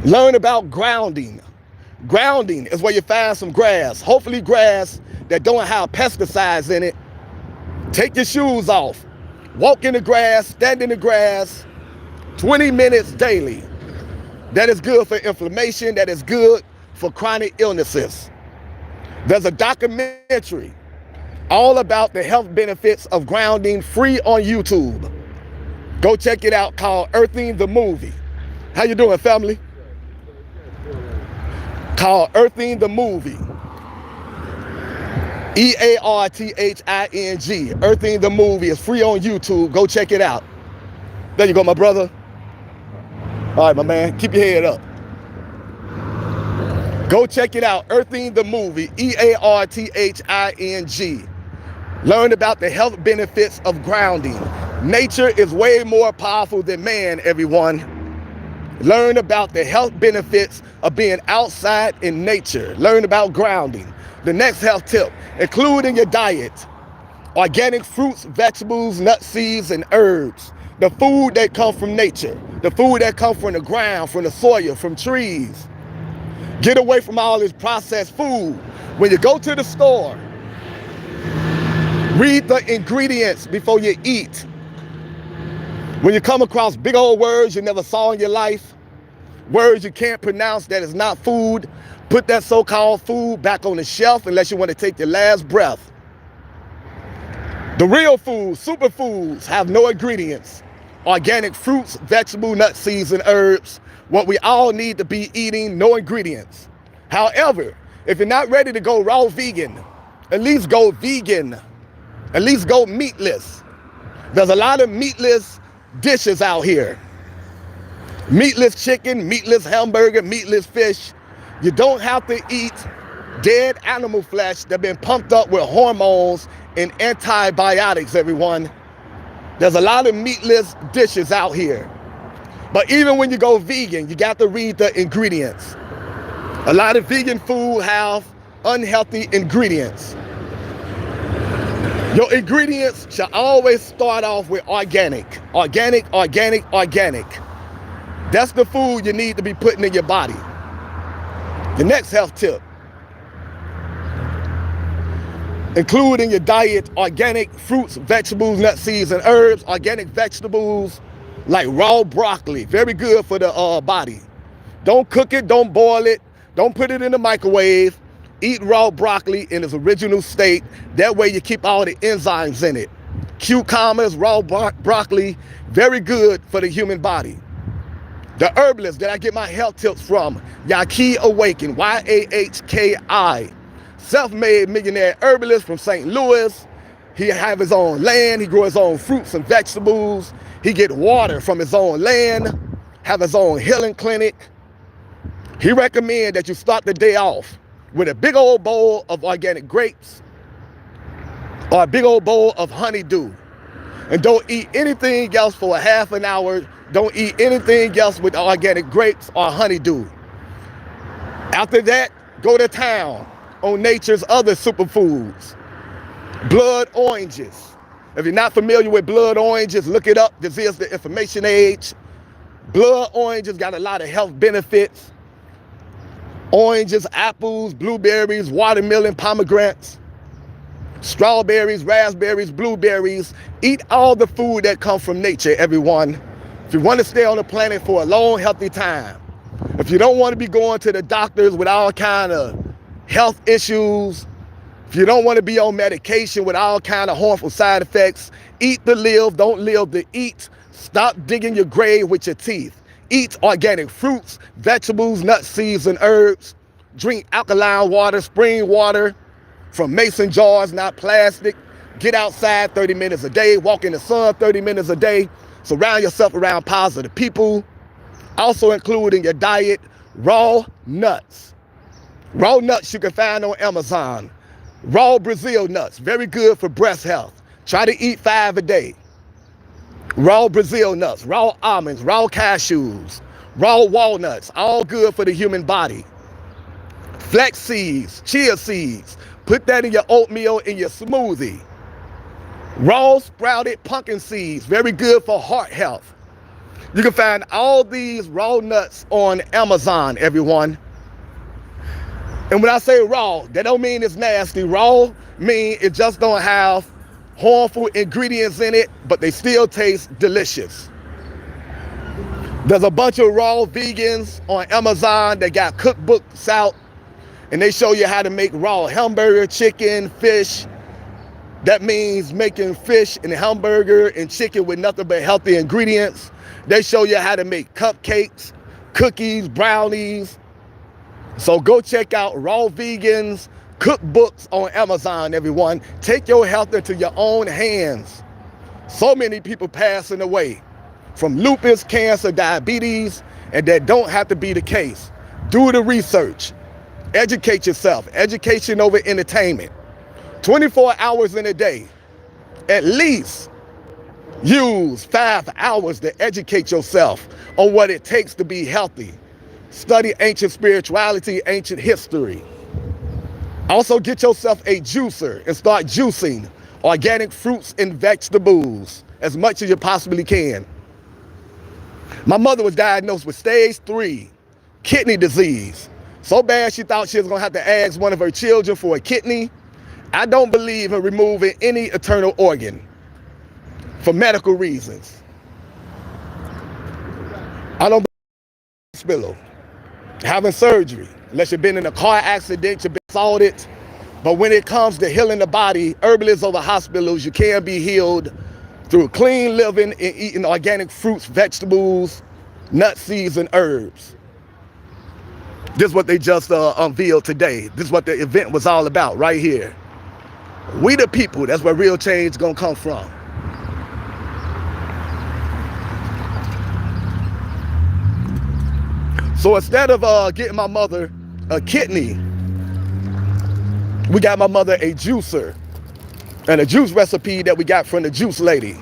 Learn about grounding. Grounding is where you find some grass, hopefully grass that don't have pesticides in it. Take your shoes off, walk in the grass, stand in the grass, 20 minutes daily. That is good for inflammation, that is good for chronic illnesses. There's a documentary all about the health benefits of grounding, free on YouTube. Go check it out, called Earthing the Movie. How you doing, family? Called Earthing the Movie. E-A-R-T-H-I-N-G. Earthing the Movie is free on YouTube. Go check it out. There you go, my brother. All right, my man, keep your head up. Go check it out, Earthing the Movie, E-A-R-T-H-I-N-G. Learn about the health benefits of grounding. Nature is way more powerful than man, everyone. Learn about the health benefits of being outside in nature. Learn about grounding. The next health tip, include in your diet organic fruits, vegetables, nuts, seeds, and herbs. The food that comes from nature, the food that comes from the ground, from the soil, from trees. Get away from all this processed food. When you go to the store, read the ingredients before you eat. When you come across big old words you never saw in your life, words you can't pronounce that is not food, put that so-called food back on the shelf unless you want to take your last breath. The real foods, superfoods, have no ingredients. Organic fruits, vegetables, nuts, seeds, and herbs. What we all need to be eating, no ingredients. However, if you're not ready to go raw vegan, at least go vegan. At least go meatless. There's a lot of meatless dishes out here. Meatless chicken, meatless hamburger, meatless fish. You don't have to eat dead animal flesh that's been pumped up with hormones and antibiotics, everyone. There's a lot of meatless dishes out here. But even when you go vegan, you got to read the ingredients. A lot of vegan food have unhealthy ingredients. Your ingredients should always start off with organic. Organic, organic, organic. That's the food you need to be putting in your body. The next health tip. Include in your diet organic fruits, vegetables, nuts, seeds, and herbs. Organic vegetables like raw broccoli. Very good for the body. Don't cook it, don't boil it, don't put it in the microwave. Eat raw broccoli in its original state. That way you keep all the enzymes in it. Cucumbers, raw broccoli, very good for the human body. The herbalist that I get my health tips from, Yahki Awaken, Y-A-H-K-I. Self-made millionaire herbalist from St. Louis. He have his own land. He grow his own fruits and vegetables. He get water from his own land. Have his own healing clinic. He recommend that you start the day off with a big old bowl of organic grapes or a big old bowl of honeydew. And don't eat anything else for a half an hour. Don't eat anything else with organic grapes or honeydew. After that, go to town on nature's other superfoods. Blood oranges. If you're not familiar with blood oranges, look it up. This is the information age. Blood oranges got a lot of health benefits. Oranges, apples, blueberries, watermelon, pomegranates, strawberries, raspberries, blueberries. Eat all the food that comes from nature, everyone. If you want to stay on the planet for a long, healthy time. If you don't want to be going to the doctors with all kind of health issues, if you don't want to be on medication with all kind of harmful side effects, eat to live, don't live to eat. Stop digging your grave with your teeth. Eat organic fruits, vegetables, nuts, seeds, and herbs. Drink alkaline water, spring water from mason jars, not plastic. Get outside 30 minutes a day. Walk in the sun 30 minutes a day. Surround yourself around positive people. Also include in your diet raw nuts. Raw nuts you can find on Amazon. Raw Brazil nuts, very good for breast health. Try to eat 5 a day. Raw Brazil nuts, raw almonds, raw cashews, raw walnuts, all good for the human body. Flax seeds, chia seeds, put that in your oatmeal, in your smoothie. Raw sprouted pumpkin seeds, very good for heart health. You can find all these raw nuts on Amazon, everyone. And when I say raw, that don't mean it's nasty. Raw mean it just don't have harmful ingredients in it, but they still taste delicious. There's a bunch of raw vegans on Amazon that got cookbooks out, and they show you how to make raw hamburger, chicken, fish. That means making fish and hamburger and chicken with nothing but healthy ingredients. They show you how to make cupcakes, cookies, brownies. So go check out Raw Vegans cookbooks on Amazon, everyone. Take your health into your own hands. So many people passing away from lupus, cancer, diabetes, and that don't have to be the case. Do the research. Educate yourself. Education over entertainment. 24 hours in a day. At least use 5 hours to educate yourself on what it takes to be healthy. Study ancient spirituality, ancient history. Also get yourself a juicer and start juicing organic fruits and vegetables as much as you possibly can. My mother was diagnosed with stage 3 kidney disease. So bad she thought she was gonna have to ask one of her children for a kidney. I don't believe in removing any internal organ for medical reasons. I don't believe in hospital, having surgery, unless you've been in a car accident, you've been assaulted. But when it comes to healing the body, herbalists over hospitals, you can be healed through clean living and eating organic fruits, vegetables, nuts, seeds, and herbs. This is what they just unveiled today. This is what the event was all about right here. We the people, that's where real change is gonna come from. So instead of getting my mother a kidney, we got my mother a juicer and a juice recipe that we got from the juice lady.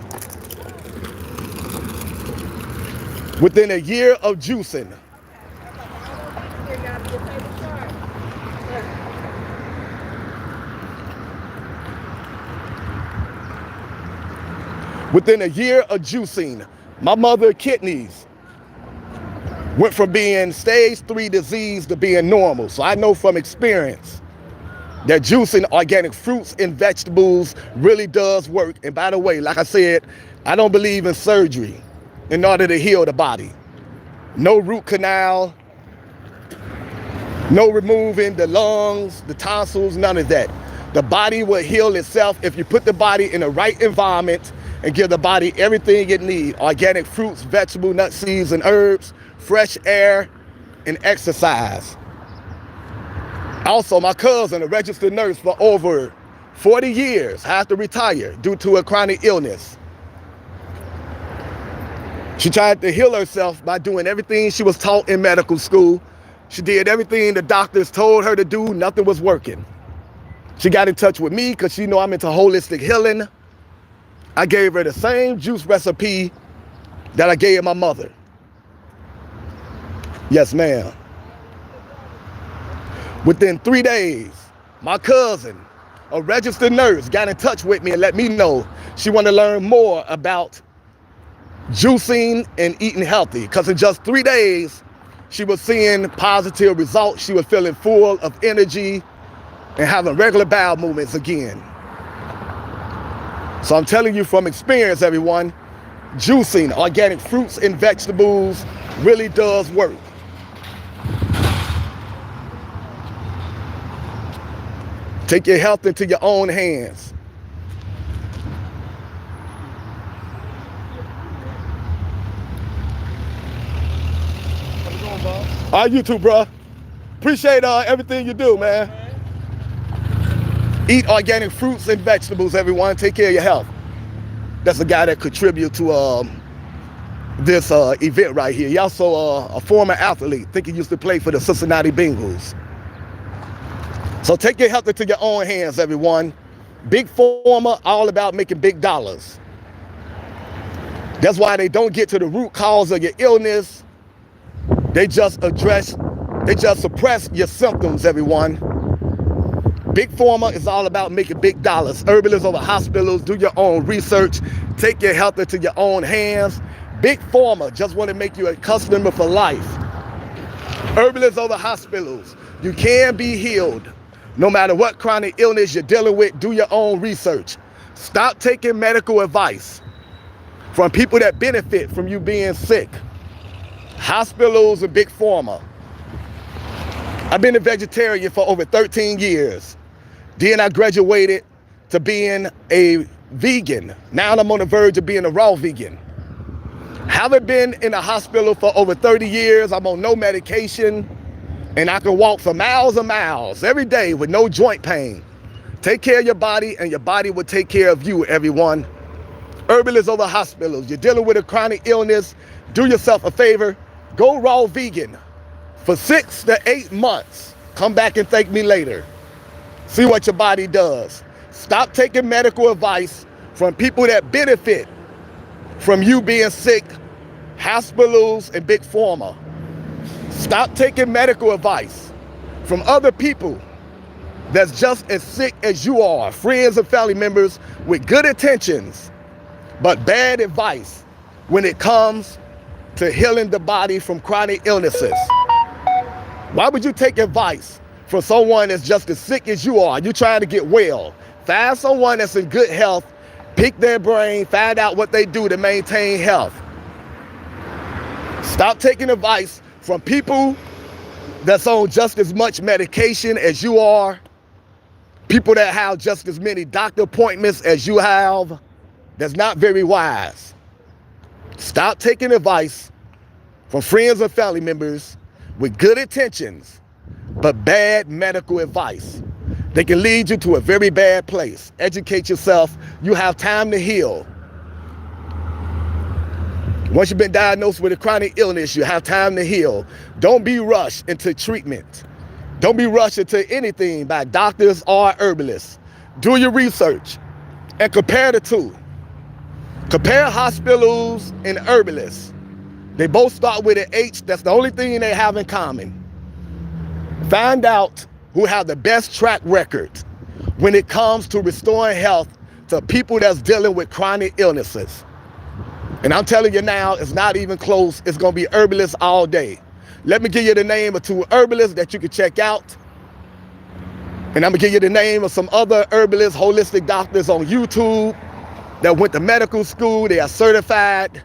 Within a year of juicing, my mother's kidneys went from being stage 3 disease to being normal. So I know from experience that juicing organic fruits and vegetables really does work. And by the way, like I said, I don't believe in surgery in order to heal the body. No root canal, no removing the lungs, the tonsils, none of that. The body will heal itself if you put the body in the right environment and give the body everything it needs. Organic fruits, vegetables, nuts, seeds, and herbs, fresh air, and exercise. Also, my cousin, a registered nurse for over 40 years, had to retire due to a chronic illness. She tried to heal herself by doing everything she was taught in medical school. She did everything the doctors told her to do. Nothing was working. She got in touch with me because she know I'm into holistic healing. I gave her the same juice recipe that I gave my mother. Yes, ma'am. Within 3 days, my cousin, a registered nurse, got in touch with me and let me know she wanted to learn more about juicing and eating healthy. Because in just 3 days, she was seeing positive results. She was feeling full of energy and having regular bowel movements again. So I'm telling you from experience, everyone, juicing organic fruits and vegetables really does work. Take your health into your own hands. All right, you too, bro. Appreciate everything you do, man. Eat organic fruits and vegetables, everyone. Take care of your health. That's a guy that contributed to this event right here. He also a former athlete. I think he used to play for the Cincinnati Bengals. So take your health into your own hands, everyone. Big Pharma, all about making big dollars. That's why they don't get to the root cause of your illness. They just suppress your symptoms, everyone. Big Pharma is all about making big dollars. Herbalists over hospitals, do your own research. Take your health into your own hands. Big Pharma just want to make you a customer for life. Herbalists over hospitals, You can be healed. No matter what chronic illness you're dealing with, do your own research. Stop taking medical advice from people that benefit from you being sick. Hospitals and big pharma. I've been a vegetarian for over 13 years. Then I graduated to being a vegan. Now I'm on the verge of being a raw vegan. Haven't been in a hospital for over 30 years. I'm on no medication. And I can walk for miles and miles every day with no joint pain. Take care of your body and your body will take care of you, everyone. Herbalists over hospitals. You're dealing with a chronic illness. Do yourself a favor. Go raw vegan for 6 to 8 months. Come back and thank me later. See what your body does. Stop taking medical advice from people that benefit from you being sick, hospitals and big pharma. Stop taking medical advice from other people that's just as sick as you are, friends and family members with good intentions, but bad advice when it comes to healing the body from chronic illnesses. Why would you take advice from someone that's just as sick as you are? You're trying to get well. Find someone that's in good health, pick their brain, find out what they do to maintain health. Stop taking advice from people that's on just as much medication as you are, people that have just as many doctor appointments as you have. That's not very wise. Stop taking advice from friends and family members with good intentions, but bad medical advice. They can lead you to a very bad place. Educate yourself. You have time to heal. Once you've been diagnosed with a chronic illness, you have time to heal. Don't be rushed into treatment. Don't be rushed into anything by doctors or herbalists. Do your research and compare the two. Compare hospitals and herbalists. They both start with an H. That's the only thing they have in common. Find out who have the best track record when it comes to restoring health to people that's dealing with chronic illnesses. And I'm telling you now, it's not even close. It's going to be herbalists all day. Let me give you the name of 2 herbalists that you can check out. And I'm going to give you the name of some other herbalists, holistic doctors on YouTube that went to medical school. They are certified.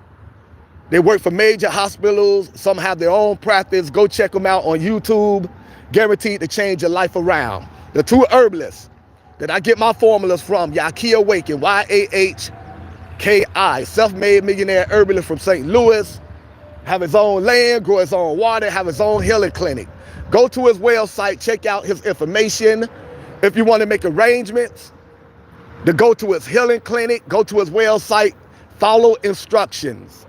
They work for major hospitals. Some have their own practice. Go check them out on YouTube. Guaranteed to change your life around. The 2 herbalists that I get my formulas from, Yahki Awaken, Y-A-H-K-I, self-made millionaire herbalist from St. Louis, have his own land, grow his own water, have his own healing clinic. Go to his website, check out his information. If you want to make arrangements to go to his healing clinic, go to his website, follow instructions.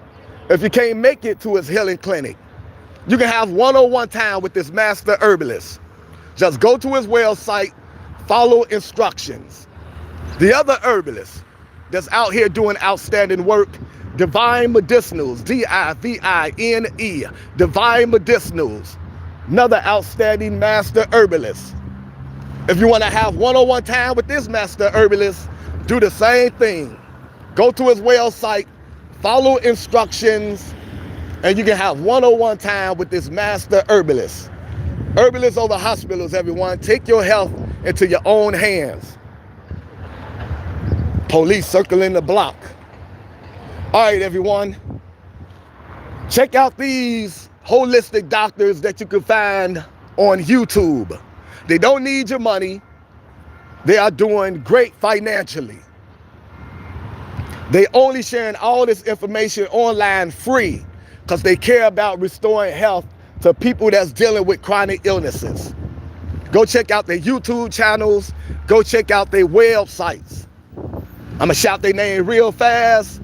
If you can't make it to his healing clinic, you can have one-on-one time with this master herbalist. Just go to his website, follow instructions. The other herbalist that's out here doing outstanding work, Divine Medicinals, D-I-V-I-N-E, Divine Medicinals, another outstanding master herbalist. If you want to have one-on-one time with this master herbalist, do the same thing. Go to his website, follow instructions, and you can have one-on-one time with this master herbalist. Herbalists over hospitals, everyone. Take your health into your own hands. Police circling the block. All right, everyone. Check out these holistic doctors that you can find on YouTube. They don't need your money. They are doing great financially. They only sharing all this information online free because they care about restoring health to people that's dealing with chronic illnesses. Go check out their YouTube channels. Go check out their websites. I'm gonna shout their name real fast.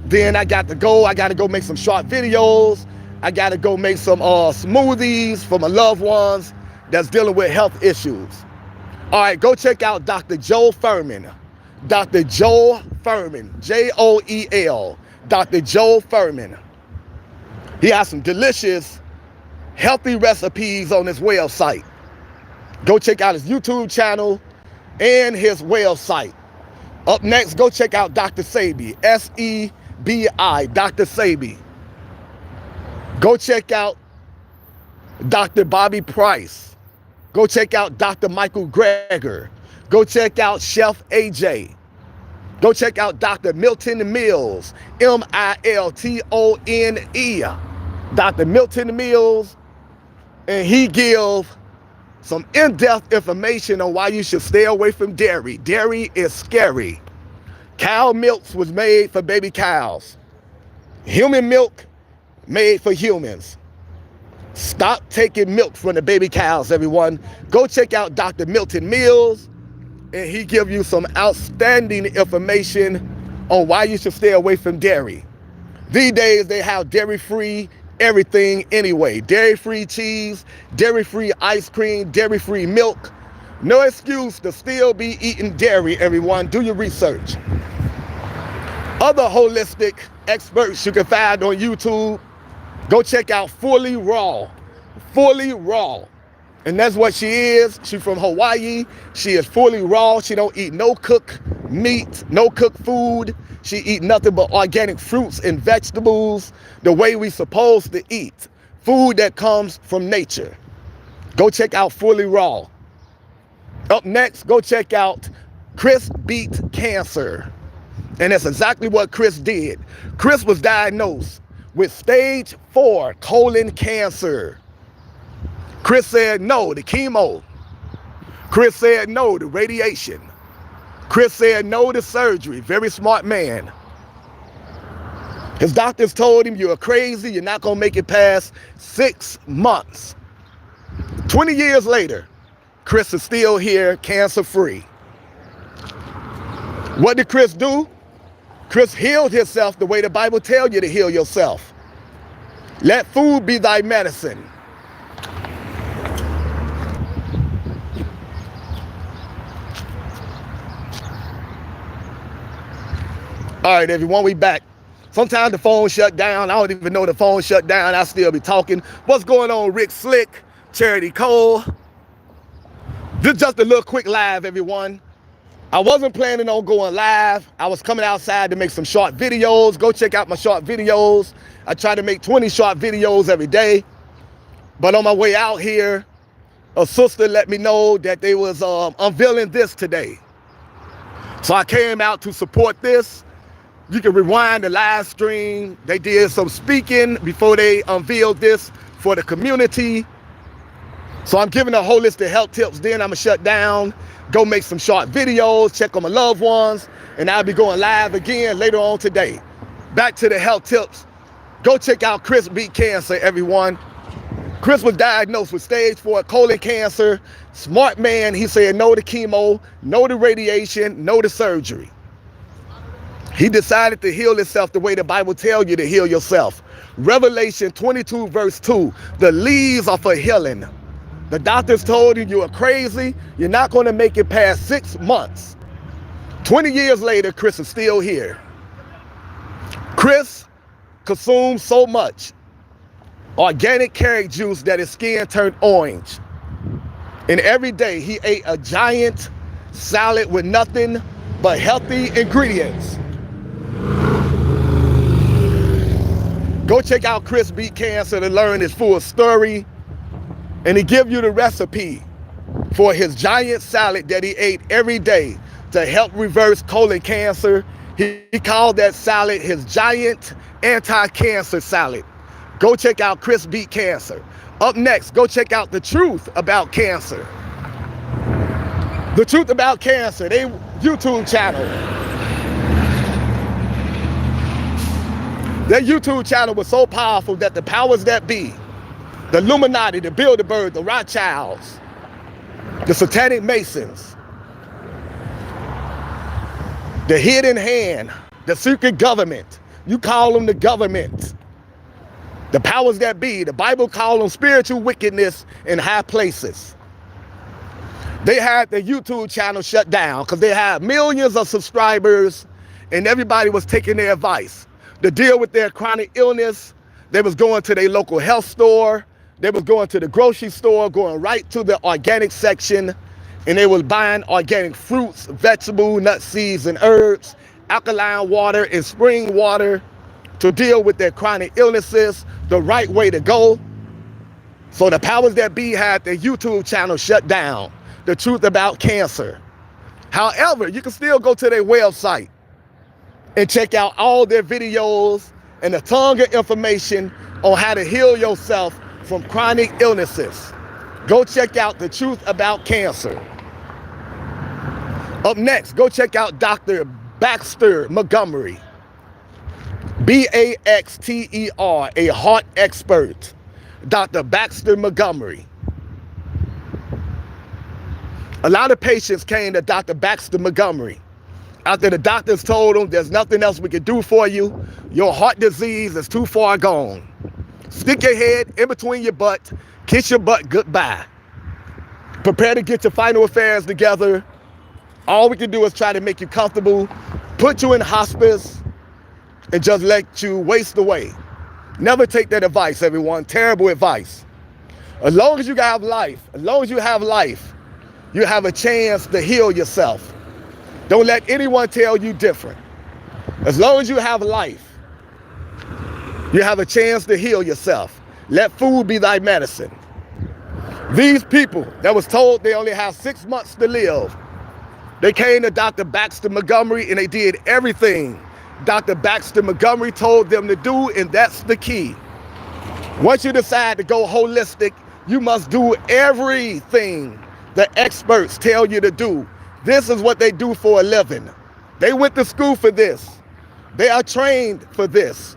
Then I got to go make some short videos. I got to go make some smoothies for my loved ones that's dealing with health issues. All right, go check out Dr. Joel Fuhrman. Dr. Joel Fuhrman, J-O-E-L, Dr. Joel Fuhrman. He has some delicious, healthy recipes on his website. Go check out his YouTube channel and his website. Up next, go check out Dr. Sebi, S-E-B-I, Dr. Sebi. Go check out Dr. Bobby Price. Go check out Dr. Michael Greger. Go check out Chef AJ. Go check out Dr. Milton Mills, Miltone. Dr. Milton Mills, and he gives some in-depth information on why you should stay away from dairy. Dairy is scary. Cow milk was made for baby cows. Human milk made for humans. Stop taking milk from the baby cows, everyone. Go check out Dr. Milton Mills, and he give you some outstanding information on why you should stay away from dairy. These days, they have dairy-free everything anyway. Dairy-free cheese, dairy-free ice cream, dairy-free milk. No excuse to still be eating dairy, everyone. Do your research. Other holistic experts you can find on YouTube, go check out Fully Raw. Fully Raw. And that's what she is. She's from Hawaii. She is fully raw. She don't eat no cooked meat, no cooked food. She eat nothing but organic fruits and vegetables the way we supposed to eat. Food that comes from nature. Go check out Fully Raw. Up next, go check out Chris Beat Cancer. And that's exactly what Chris did. Chris was diagnosed with stage 4 colon cancer. Chris said no to chemo. Chris said no to radiation. Chris said no to surgery. Very smart man. His doctors told him, you're crazy, you're not gonna make it past 6 months. 20 years later, Chris is still here, cancer-free. What did Chris do? Chris healed himself the way the Bible tells you to heal yourself. Let food be thy medicine. All right, everyone, we back. Sometimes the phone shut down. I don't even know the phone shut down. I still be talking. What's going on, Rick Slick, Charity Cole? This is just a little quick live, everyone. I wasn't planning on going live. I was coming outside to make some short videos. Go check out my short videos. I try to make 20 short videos every day. But on my way out here, a sister let me know that they was unveiling this today. So I came out to support this. You can rewind the live stream. They did some speaking before they unveiled this for the community. So I'm giving a holistic health tips. Then I'm gonna shut down, go make some short videos, check on my loved ones, and I'll be going live again later on today. Back to the health tips. Go check out Chris Beat Cancer, everyone. Chris was diagnosed with stage 4 colon cancer. Smart man, he said no to chemo, no to radiation, no to surgery. He decided to heal himself the way the Bible tells you to heal yourself. Revelation 22 verse 2, the leaves are for healing. The doctors told you you are crazy, you're not gonna make it past 6 months. 20 years later, Chris is still here. Chris consumed so much organic carrot juice that his skin turned orange. And every day he ate a giant salad with nothing but healthy ingredients. Go check out Chris Beat Cancer to learn his full story. And he give you the recipe for his giant salad that he ate every day to help reverse colon cancer. He called that salad his giant anti-cancer salad. Go check out Chris Beat Cancer. Up next, go check out The Truth About Cancer. The Truth About Cancer, they YouTube channel. Their YouTube channel was so powerful that the powers that be, the Illuminati, the Bilderberg, the Rothschilds, the Satanic Masons, the hidden hand, the secret government, you call them the government, the powers that be, the Bible calls them spiritual wickedness in high places. They had the YouTube channel shut down because they had millions of subscribers and everybody was taking their advice. To deal with their chronic illness, they was going to their local health store, they was going to the grocery store, going right to the organic section, and they was buying organic fruits, vegetables, nuts, seeds, and herbs, alkaline water and spring water to deal with their chronic illnesses, the right way to go. So the powers that be had their YouTube channel shut down, The Truth About Cancer. However, you can still go to their website and check out all their videos and a ton of information on how to heal yourself from chronic illnesses. Go check out The Truth About Cancer. Up next, go check out Dr. Baxter Montgomery. Baxter, a heart expert. Dr. Baxter Montgomery. A lot of patients came to Dr. Baxter Montgomery after the doctors told them there's nothing else we can do for you. Your heart disease is too far gone. Stick your head in between your butt, kiss your butt goodbye. Prepare to get your final affairs together. All we can do is try to make you comfortable, put you in hospice, and just let you waste away. Never take that advice, everyone. Terrible advice. As long as you have life, you have a chance to heal yourself. Don't let anyone tell you different. As long as you have life, you have a chance to heal yourself. Let food be thy medicine. These people that was told they only have 6 months to live, they came to Dr. Baxter Montgomery and they did everything Dr. Baxter Montgomery told them to do, and that's the key. Once you decide to go holistic, you must do everything the experts tell you to do. This is what they do for a living. They went to school for this. They are trained for this.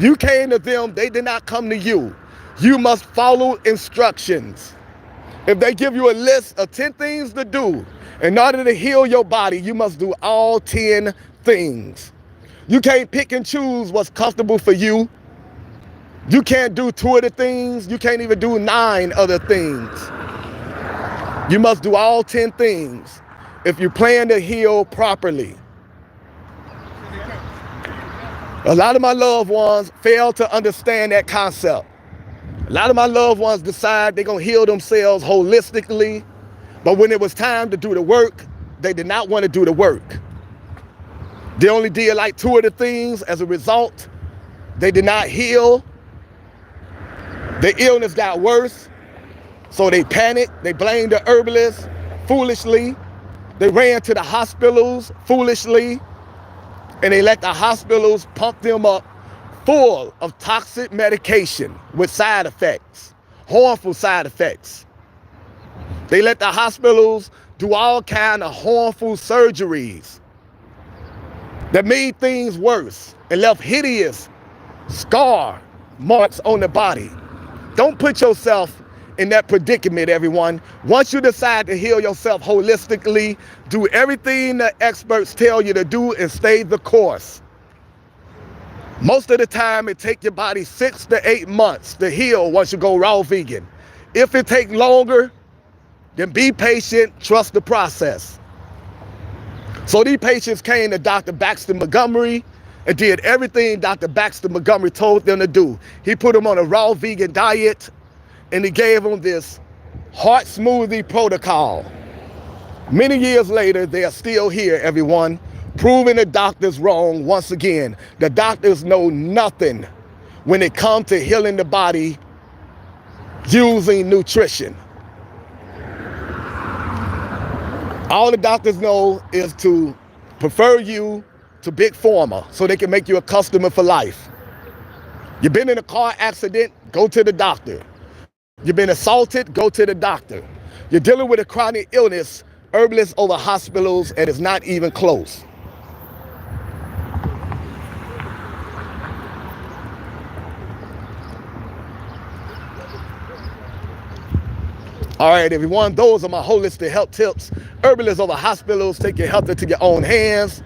You came to them, they did not come to you. You must follow instructions. If they give you a list of 10 things to do, in order to heal your body, you must do all 10 things. You can't pick and choose what's comfortable for you. You can't do 2 of the things. You can't even do 9 other things. You must do all 10 things if you plan to heal properly. A lot of my loved ones fail to understand that concept. A lot of my loved ones decide they're gonna heal themselves holistically, but when it was time to do the work, they did not want to do the work. They only did like 2 of the things. As a result, they did not heal. The illness got worse, so they panicked. They blamed the herbalists foolishly. They ran to the hospitals foolishly, and they let the hospitals pump them up full of toxic medication with side effects, harmful side effects. They let the hospitals do all kind of harmful surgeries that made things worse and left hideous scar marks on the body. Don't put yourself in that predicament, everyone. Once you decide to heal yourself holistically, do everything the experts tell you to do and stay the course. Most of the time, it takes your body 6 to 8 months to heal once you go raw vegan. If it takes longer, then be patient, trust the process. So these patients came to Dr. Baxter Montgomery and did everything Dr. Baxter Montgomery told them to do. He put them on a raw vegan diet, and he gave them this heart smoothie protocol. Many years later, they are still here, everyone, proving the doctors wrong once again. The doctors know nothing when it comes to healing the body using nutrition. All the doctors know is to prefer you to Big Pharma so they can make you a customer for life. You've been in a car accident, go to the doctor. You've been assaulted, go to the doctor. You're dealing with a chronic illness, herbalists over hospitals, and it's not even close. All right, everyone, those are my holistic health tips. Herbalists over hospitals, take your health into your own hands.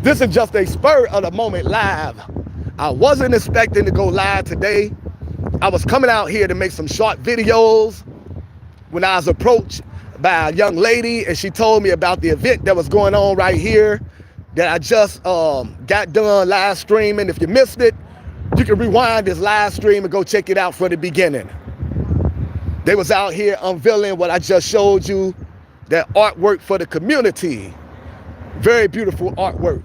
This is just a spur of the moment live. I wasn't expecting to go live today. I was coming out here to make some short videos when I was approached by a young lady, and she told me about the event that was going on right here that I just got done live streaming. If you missed it, you can rewind this live stream and go check it out from the beginning. They was out here unveiling what I just showed you, that artwork for the community. Very beautiful artwork.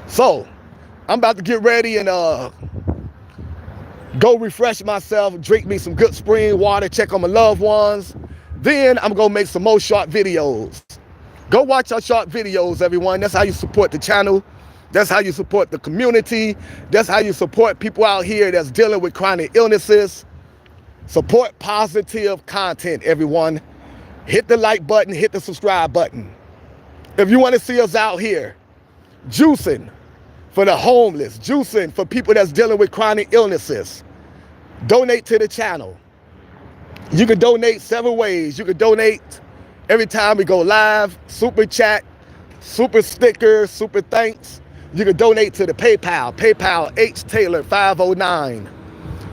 So I'm about to get ready and go refresh myself, drink me some good spring water, check on my loved ones. Then I'm gonna make some more short videos. Go watch our short videos, everyone. That's how you support the channel. That's how you support the community. That's how you support people out here that's dealing with chronic illnesses. Support positive content, everyone. Hit the like button, hit the subscribe button. If you want to see us out here juicing for the homeless, juicing for people that's dealing with chronic illnesses, donate to the channel. You can donate several ways. You can donate every time we go live, super chat, super sticker, super thanks. You can donate to the PayPal, H Taylor 509.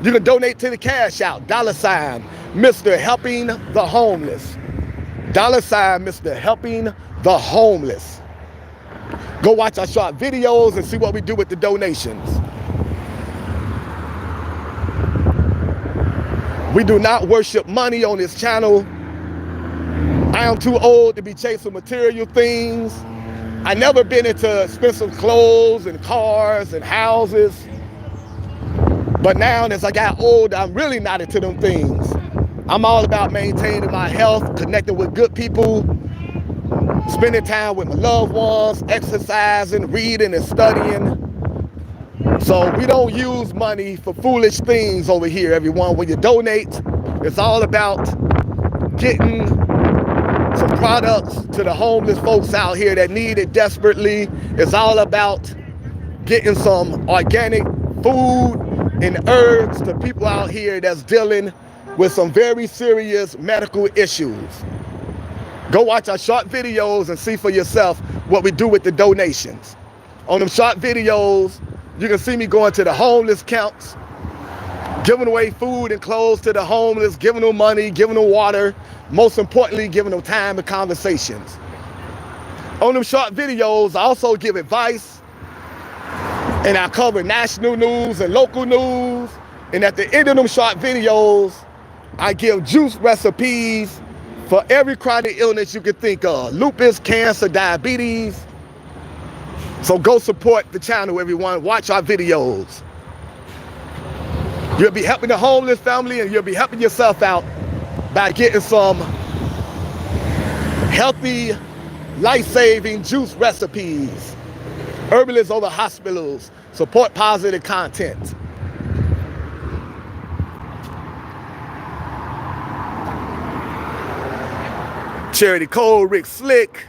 You can donate to the Cash Out, $ Mr. Helping the Homeless. $ Mr. Helping the Homeless. Go watch our short videos and see what we do with the donations. We do not worship money on this channel. I am too old to be chasing material things. I never been into expensive clothes and cars and houses. But now as I got old, I'm really not into them things. I'm all about maintaining my health, connecting with good people, spending time with my loved ones, exercising, reading and studying. So we don't use money for foolish things over here, everyone. When you donate, it's all about getting some products to the homeless folks out here that need it desperately. It's all about getting some organic food and herbs to people out here that's dealing with some very serious medical issues. Go watch our short videos and see for yourself what we do with the donations. On them short videos, you can see me going to the homeless camps, giving away food and clothes to the homeless, giving them money, giving them water, most importantly, giving them time and conversations. On them short videos, I also give advice, and I cover national news and local news. And at the end of them short videos, I give juice recipes for every chronic illness you can think of: lupus, cancer, diabetes. So go support the channel, everyone. Watch our videos. You'll be helping the homeless family, and you'll be helping yourself out by getting some healthy, life-saving juice recipes. Herbalists over hospitals. Support positive content. Charity Cole, Rick Slick.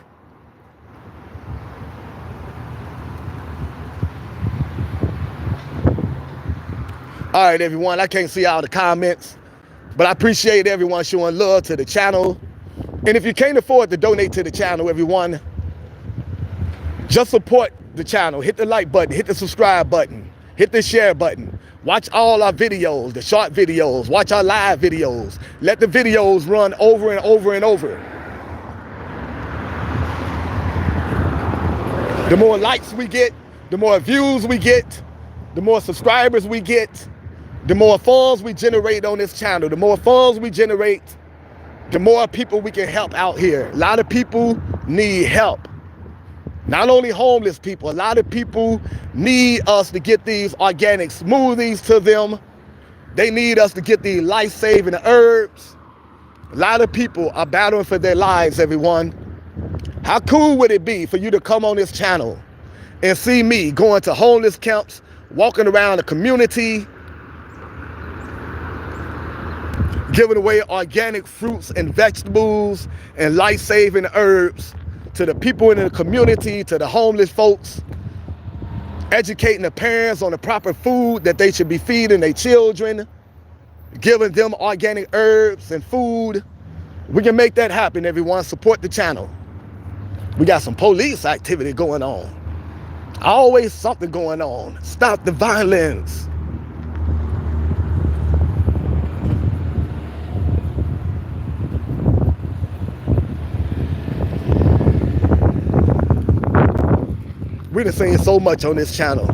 All right, everyone, I can't see all the comments, but I appreciate everyone showing love to the channel. And if you can't afford to donate to the channel, everyone, just support the channel. Hit the like button, hit the subscribe button, hit the share button. Watch all our videos, the short videos, watch our live videos. Let the videos run over and over and over. The more likes we get, the more views we get, the more subscribers we get, the more funds we generate on this channel. The more funds we generate, the more people we can help out here. A lot of people need help. Not only homeless people, a lot of people need us to get these organic smoothies to them. They need us to get these life-saving herbs. A lot of people are battling for their lives, everyone. How cool would it be for you to come on this channel and see me going to homeless camps, walking around the community, giving away organic fruits and vegetables and life-saving herbs to the people in the community, to the homeless folks, educating the parents on the proper food that they should be feeding their children, giving them organic herbs and food. We can make that happen, everyone. Support the channel. We got some police activity going on. Always something going on. Stop the violence. We done seen so much on this channel.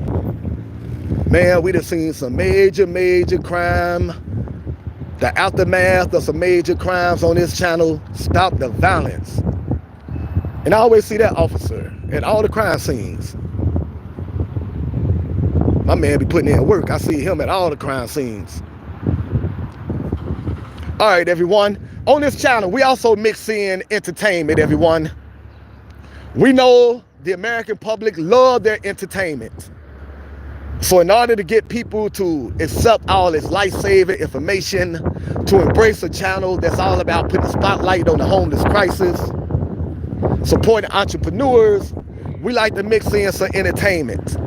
Man, we done seen some major crime. The aftermath of some major crimes on this channel. Stop the violence. And I always see that officer at all the crime scenes. My man be putting in work. I see him at all the crime scenes. All right, everyone. On this channel, we also mix in entertainment, everyone. We know the American public love their entertainment. So in order to get people to accept all this life-saving information, to embrace a channel that's all about putting a spotlight on the homeless crisis, supporting entrepreneurs, we like to mix in some entertainment.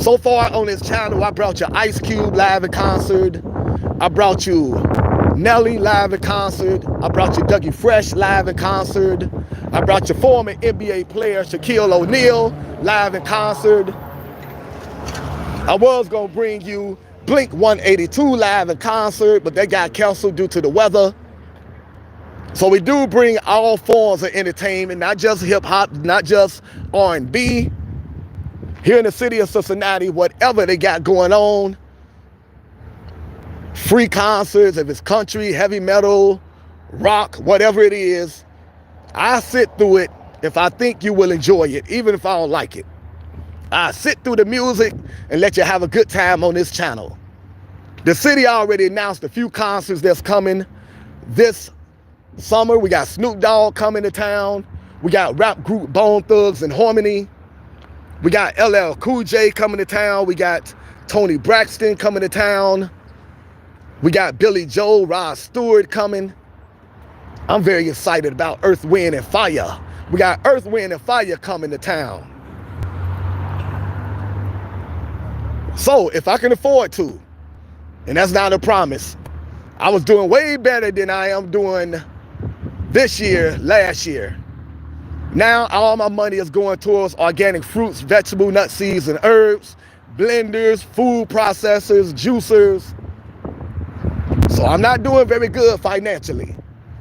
So far on this channel, I brought you Ice Cube live in concert. I brought you Nelly live in concert. I brought you Dougie Fresh live in concert. I brought you former NBA player Shaquille O'Neal live in concert. I was gonna bring you Blink 182 live in concert, but they got canceled due to the weather. So we do bring all forms of entertainment, not just hip hop, not just R&B. Here in the city of Cincinnati, whatever they got going on, free concerts, if it's country, heavy metal, rock, whatever it is, I sit through it if I think you will enjoy it, even if I don't like it. I sit through the music and let you have a good time on this channel. The city already announced a few concerts that's coming this summer. We got Snoop Dogg coming to town. We got rap group Bone Thugs and Harmony. We got LL Cool J coming to town. We got Tony Braxton coming to town. We got Billy Joel, Rod Stewart coming. I'm very excited about Earth, Wind, and Fire. We got Earth, Wind, and Fire coming to town. So if I can afford to, and that's not a promise, I was doing way better than I am doing this year, last year. Now all my money is going towards organic fruits, vegetable, nut seeds, and herbs, blenders, food processors, juicers. So I'm not doing very good financially.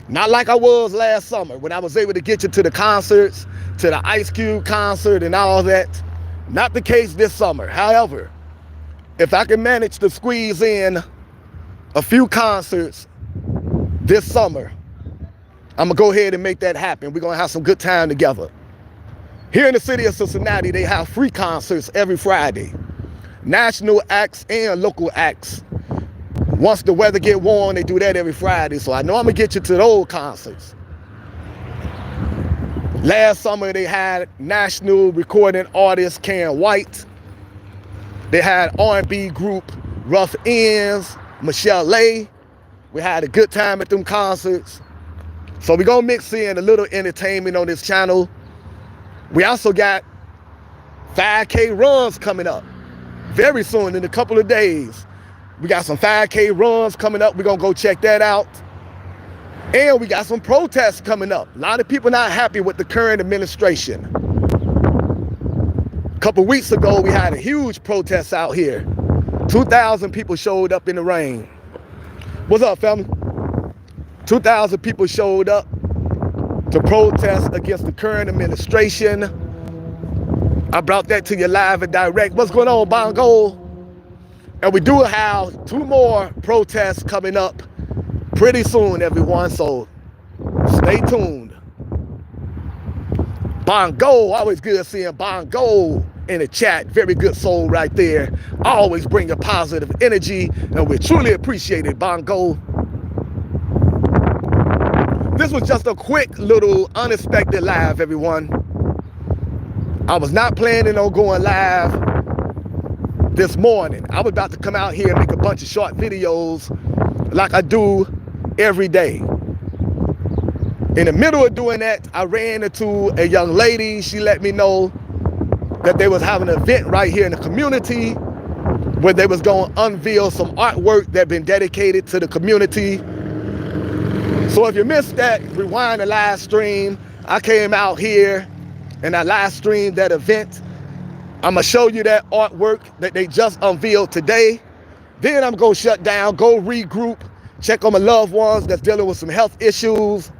Not like I was last summer when I was able to get you to the concerts, to the Ice Cube concert and all that. Not the case this summer. However, if I can manage to squeeze in a few concerts this summer, I'm gonna go ahead and make that happen. We're gonna have some good time together. Here in the city of Cincinnati, they have free concerts every Friday. National acts and local acts. Once the weather get warm, they do that every Friday. So I know I'm gonna get you to those concerts. Last summer, they had national recording artist Karen White. They had R&B group Rough Ends, Michelle Lay. We had a good time at them concerts. So we're gonna mix in a little entertainment on this channel. We also got 5K runs coming up very soon, in a couple of days. We got some 5K runs coming up. We're gonna go check that out. And we got some protests coming up. A lot of people not happy with the current administration. A couple weeks ago, we had a huge protest out here. 2,000 people showed up in the rain. What's up, family? 2,000 people showed up to protest against the current administration. I brought that to you live and direct. What's going on, Bongo? And we do have 2 more protests coming up pretty soon, everyone, so stay tuned. Bongo, always good seeing Bongo in the chat. Very good soul right there. Always bring a positive energy, and we truly appreciate it, Bongo. This was just a quick little unexpected live, everyone. I was not planning on going live this morning. I was about to come out here and make a bunch of short videos like I do every day. In the middle of doing that, I ran into a young lady. She let me know that they was having an event right here in the community where they was going to unveil some artwork that been dedicated to the community. So if you missed that, rewind the live stream. I came out here and I live streamed that event. I'm gonna show you that artwork that they just unveiled today. Then I'm gonna shut down, go regroup, check on my loved ones that's dealing with some health issues.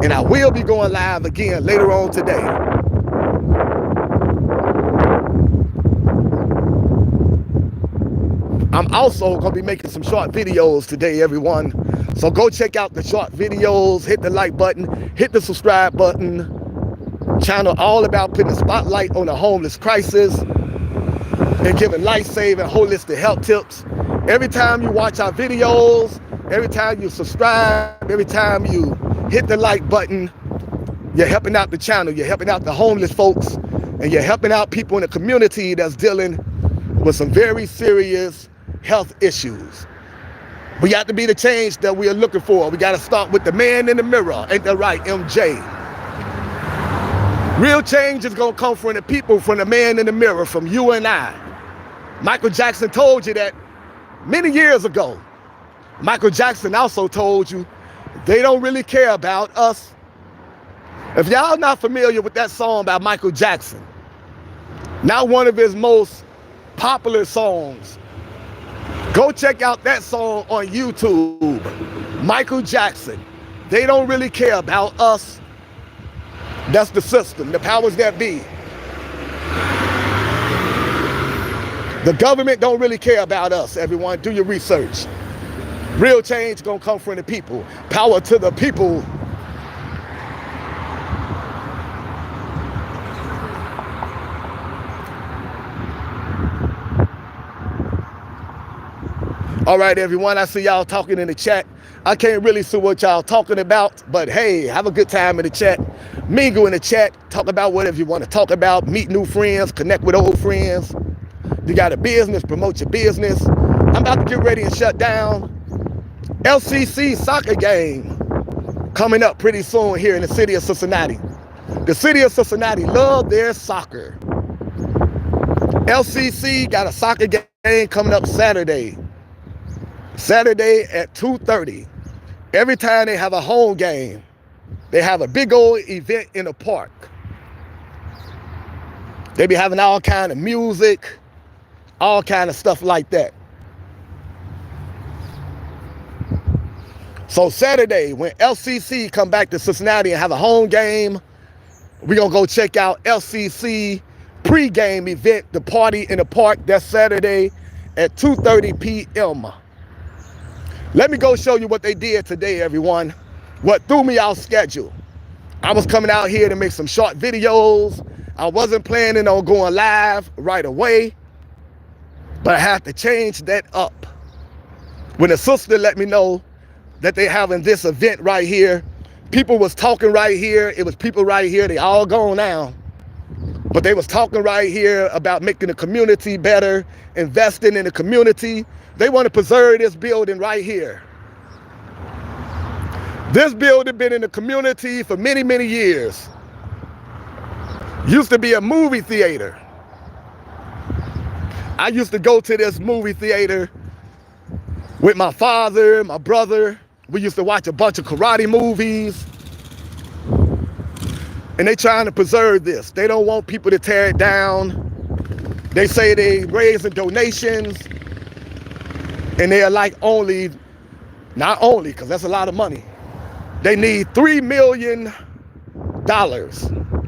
And I will be going live again later on today. I'm also gonna be making some short videos today, everyone. So go check out the short videos, hit the like button, hit the subscribe button. Channel all about putting a spotlight on the homeless crisis. and giving life-saving, holistic health tips. Every time you watch our videos, every time you subscribe, every time you hit the like button, you're helping out the channel, you're helping out the homeless folks, and you're helping out people in the community that's dealing with some very serious health issues. We got to be the change that we are looking for. We got to start with the man in the mirror. Ain't that right, MJ? Real change is going to come from the people, from the man in the mirror, from you and I. Michael Jackson told you that many years ago. Michael Jackson also told you they don't really care about us. If y'all not familiar with that song by Michael Jackson, not one of his most popular songs, go check out that song on YouTube. Michael Jackson. They don't really care about us. That's the system, the powers that be. The government don't really care about us, everyone. Do your research. Real change gonna come from the people. Power to the people. All right, everyone, I see y'all talking in the chat. I can't really see what y'all talking about, but hey, have a good time in the chat. Mingle in the chat, talk about whatever you want to talk about, meet new friends, connect with old friends. You got a business, promote your business. I'm about to get ready and shut down. LCC soccer game coming up pretty soon here in the city of Cincinnati. The city of Cincinnati love their soccer. LCC got a soccer game coming up Saturday at 2:30. Every time they have a home game, they have a big old event in the park. They be having all kind of music, all kind of stuff like that. So Saturday, when LCC come back to Cincinnati and have a home game, we're gonna go check out LCC pre-game event, the party in the park. That's Saturday at 2:30 p.m. Let me go show you what they did today, everyone. What threw me off schedule. I was coming out here to make some short videos. I wasn't planning on going live right away, but I had to change that up. When the sister let me know that they having this event right here, people was talking right here. It was people right here. They all gone now. But they was talking right here about making the community better, investing in the community. They want to preserve this building right here. This building been in the community for many, many years. Used to be a movie theater. I used to go to this movie theater with my father, my brother. We used to watch a bunch of karate movies. And they trying to preserve this. They don't want people to tear it down. They say they raising donations. And they're like not only, because that's a lot of money. They need $3 million.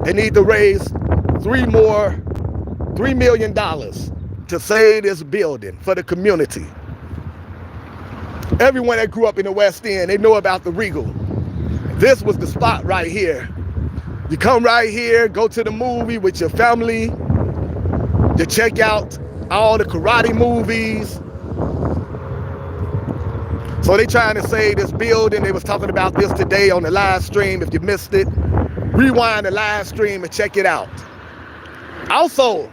They need to raise $3 million to save this building for the community. Everyone that grew up in the West End, they know about the Regal. This was the spot right here. You come right here, go to the movie with your family, to check out all the karate movies. So they trying to save this building. They was talking about this today on the live stream. If you missed it, rewind the live stream and check it out. Also,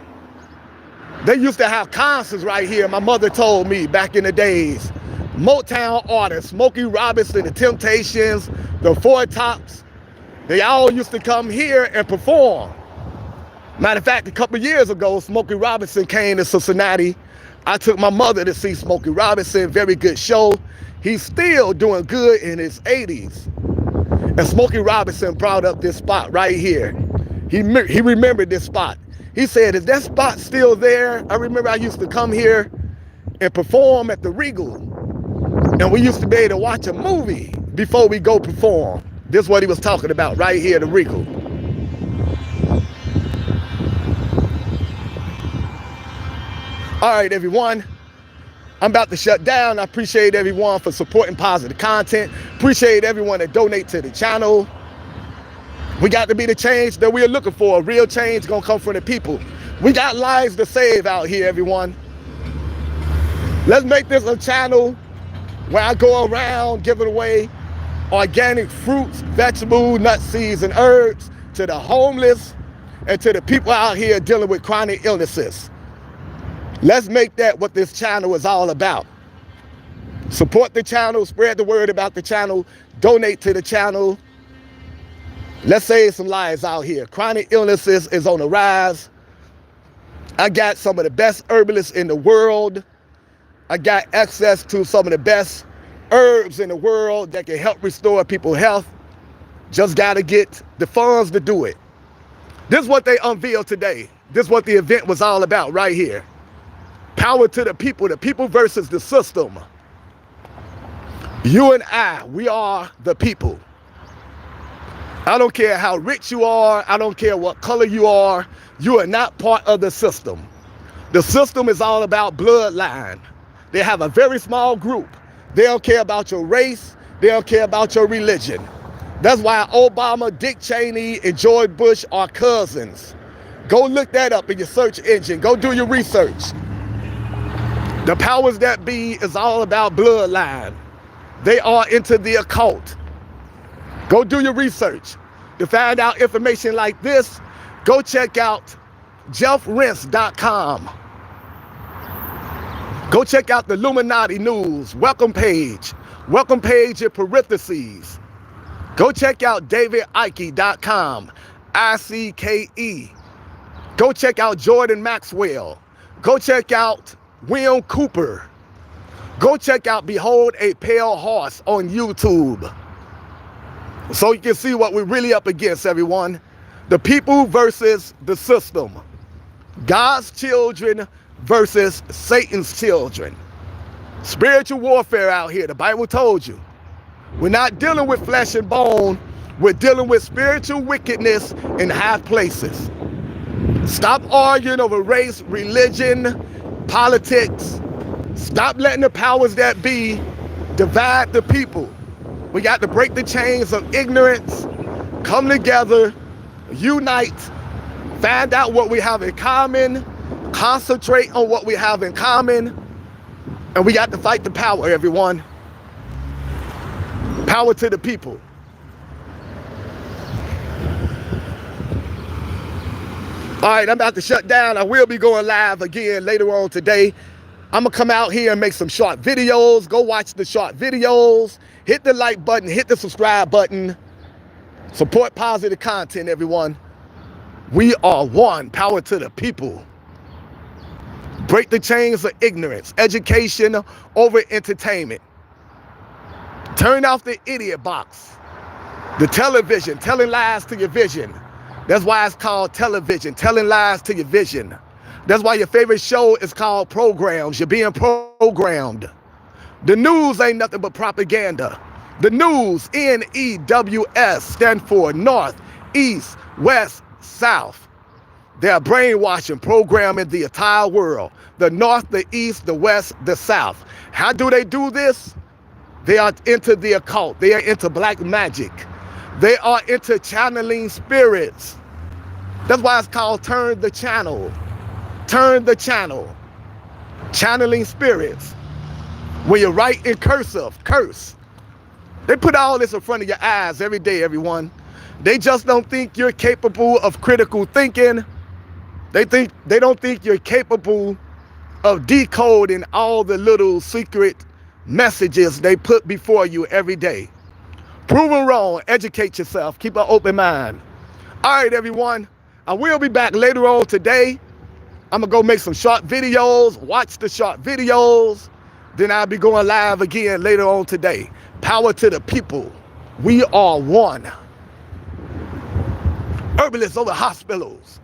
they used to have concerts right here. My mother told me back in the days. Motown artists, Smokey Robinson, the Temptations, the Four Tops, they all used to come here and perform. Matter of fact, a couple years ago, Smokey Robinson came to Cincinnati. I took my mother to see Smokey Robinson, very good show. He's still doing good in his 80s. And Smokey Robinson brought up this spot right here. He remembered this spot. He said, is that spot still there? I remember I used to come here and perform at the Regal. And we used to be able to watch a movie before we go perform. This is what he was talking about right here, the Regal. All right, everyone. I'm about to shut down. I appreciate everyone for supporting positive content. Appreciate everyone that donate to the channel. We got to be the change that we are looking for. Real change gonna come from the people. We got lives to save out here, everyone. Let's make this a channel where I go around giving away organic fruits, vegetables, nuts, seeds, and herbs to the homeless and to the people out here dealing with chronic illnesses. Let's make that what this channel is all about. Support the channel, spread the word about the channel, donate to the channel. Let's save some lives out here. Chronic illnesses is on the rise. I got some of the best herbalists in the world. I got access to some of the best herbs in the world that can help restore people's health. Just got to get the funds to do it. This is what they unveiled today. This is what the event was all about right here. Power to the people versus the system. You and I, we are the people. I don't care how rich you are. I don't care what color you are. You are not part of the system. The system is all about bloodline. They have a very small group. They don't care about your race. They don't care about your religion. That's why Obama, Dick Cheney, and George Bush are cousins. Go look that up in your search engine. Go do your research. The powers that be is all about bloodline. They are into the occult. Go do your research. To find out information like this, go check out jeffrenz.com. Go check out the Illuminati News welcome page in parentheses. Go check out davidike.com, ICKE. Go check out Jordan Maxwell. Go check out William Cooper. Go check out Behold a Pale Horse on YouTube. So you can see what we're really up against, everyone. The people versus the system. God's children versus Satan's children. Spiritual warfare out here, the Bible told you. We're not dealing with flesh and bone. We're dealing with spiritual wickedness in high places. Stop arguing over race, religion, politics. Stop letting the powers that be divide the people. We got to break the chains of ignorance, come together, unite, find out what we have in common, concentrate on what we have in common, and we got to fight the power, everyone. Power to the people. All right, I'm about to shut down. I will be going live again later on today. I'm gonna come out here and make some short videos. Go watch the short videos. Hit the like button, hit the subscribe button. Support positive content, everyone. We are one. Power to the people. Break the chains of ignorance, education over entertainment. Turn off the idiot box. The television, telling lies to your vision. That's why it's called television, telling lies to your vision. That's why your favorite show is called programs. You're being programmed. The news ain't nothing but propaganda. The news, N-E-W-S, stand for North, East, West, South. They are brainwashing, programming the entire world. The North, the East, the West, the South. How do they do this? They are into the occult. They are into black magic. They are into channeling spirits. That's why it's called Turn the Channel. Turn the channel. Channeling spirits. When you write in cursive, curse. They put all this in front of your eyes every day, everyone. They just don't think you're capable of critical thinking. They don't think you're capable of decoding all the little secret messages they put before you every day. Proven wrong, educate yourself, keep an open mind. All right, everyone, I will be back later on today. I'm gonna go make some short videos, watch the short videos, then I'll be going live again later on today. Power to the people. We are one. Herbalists over hospitals.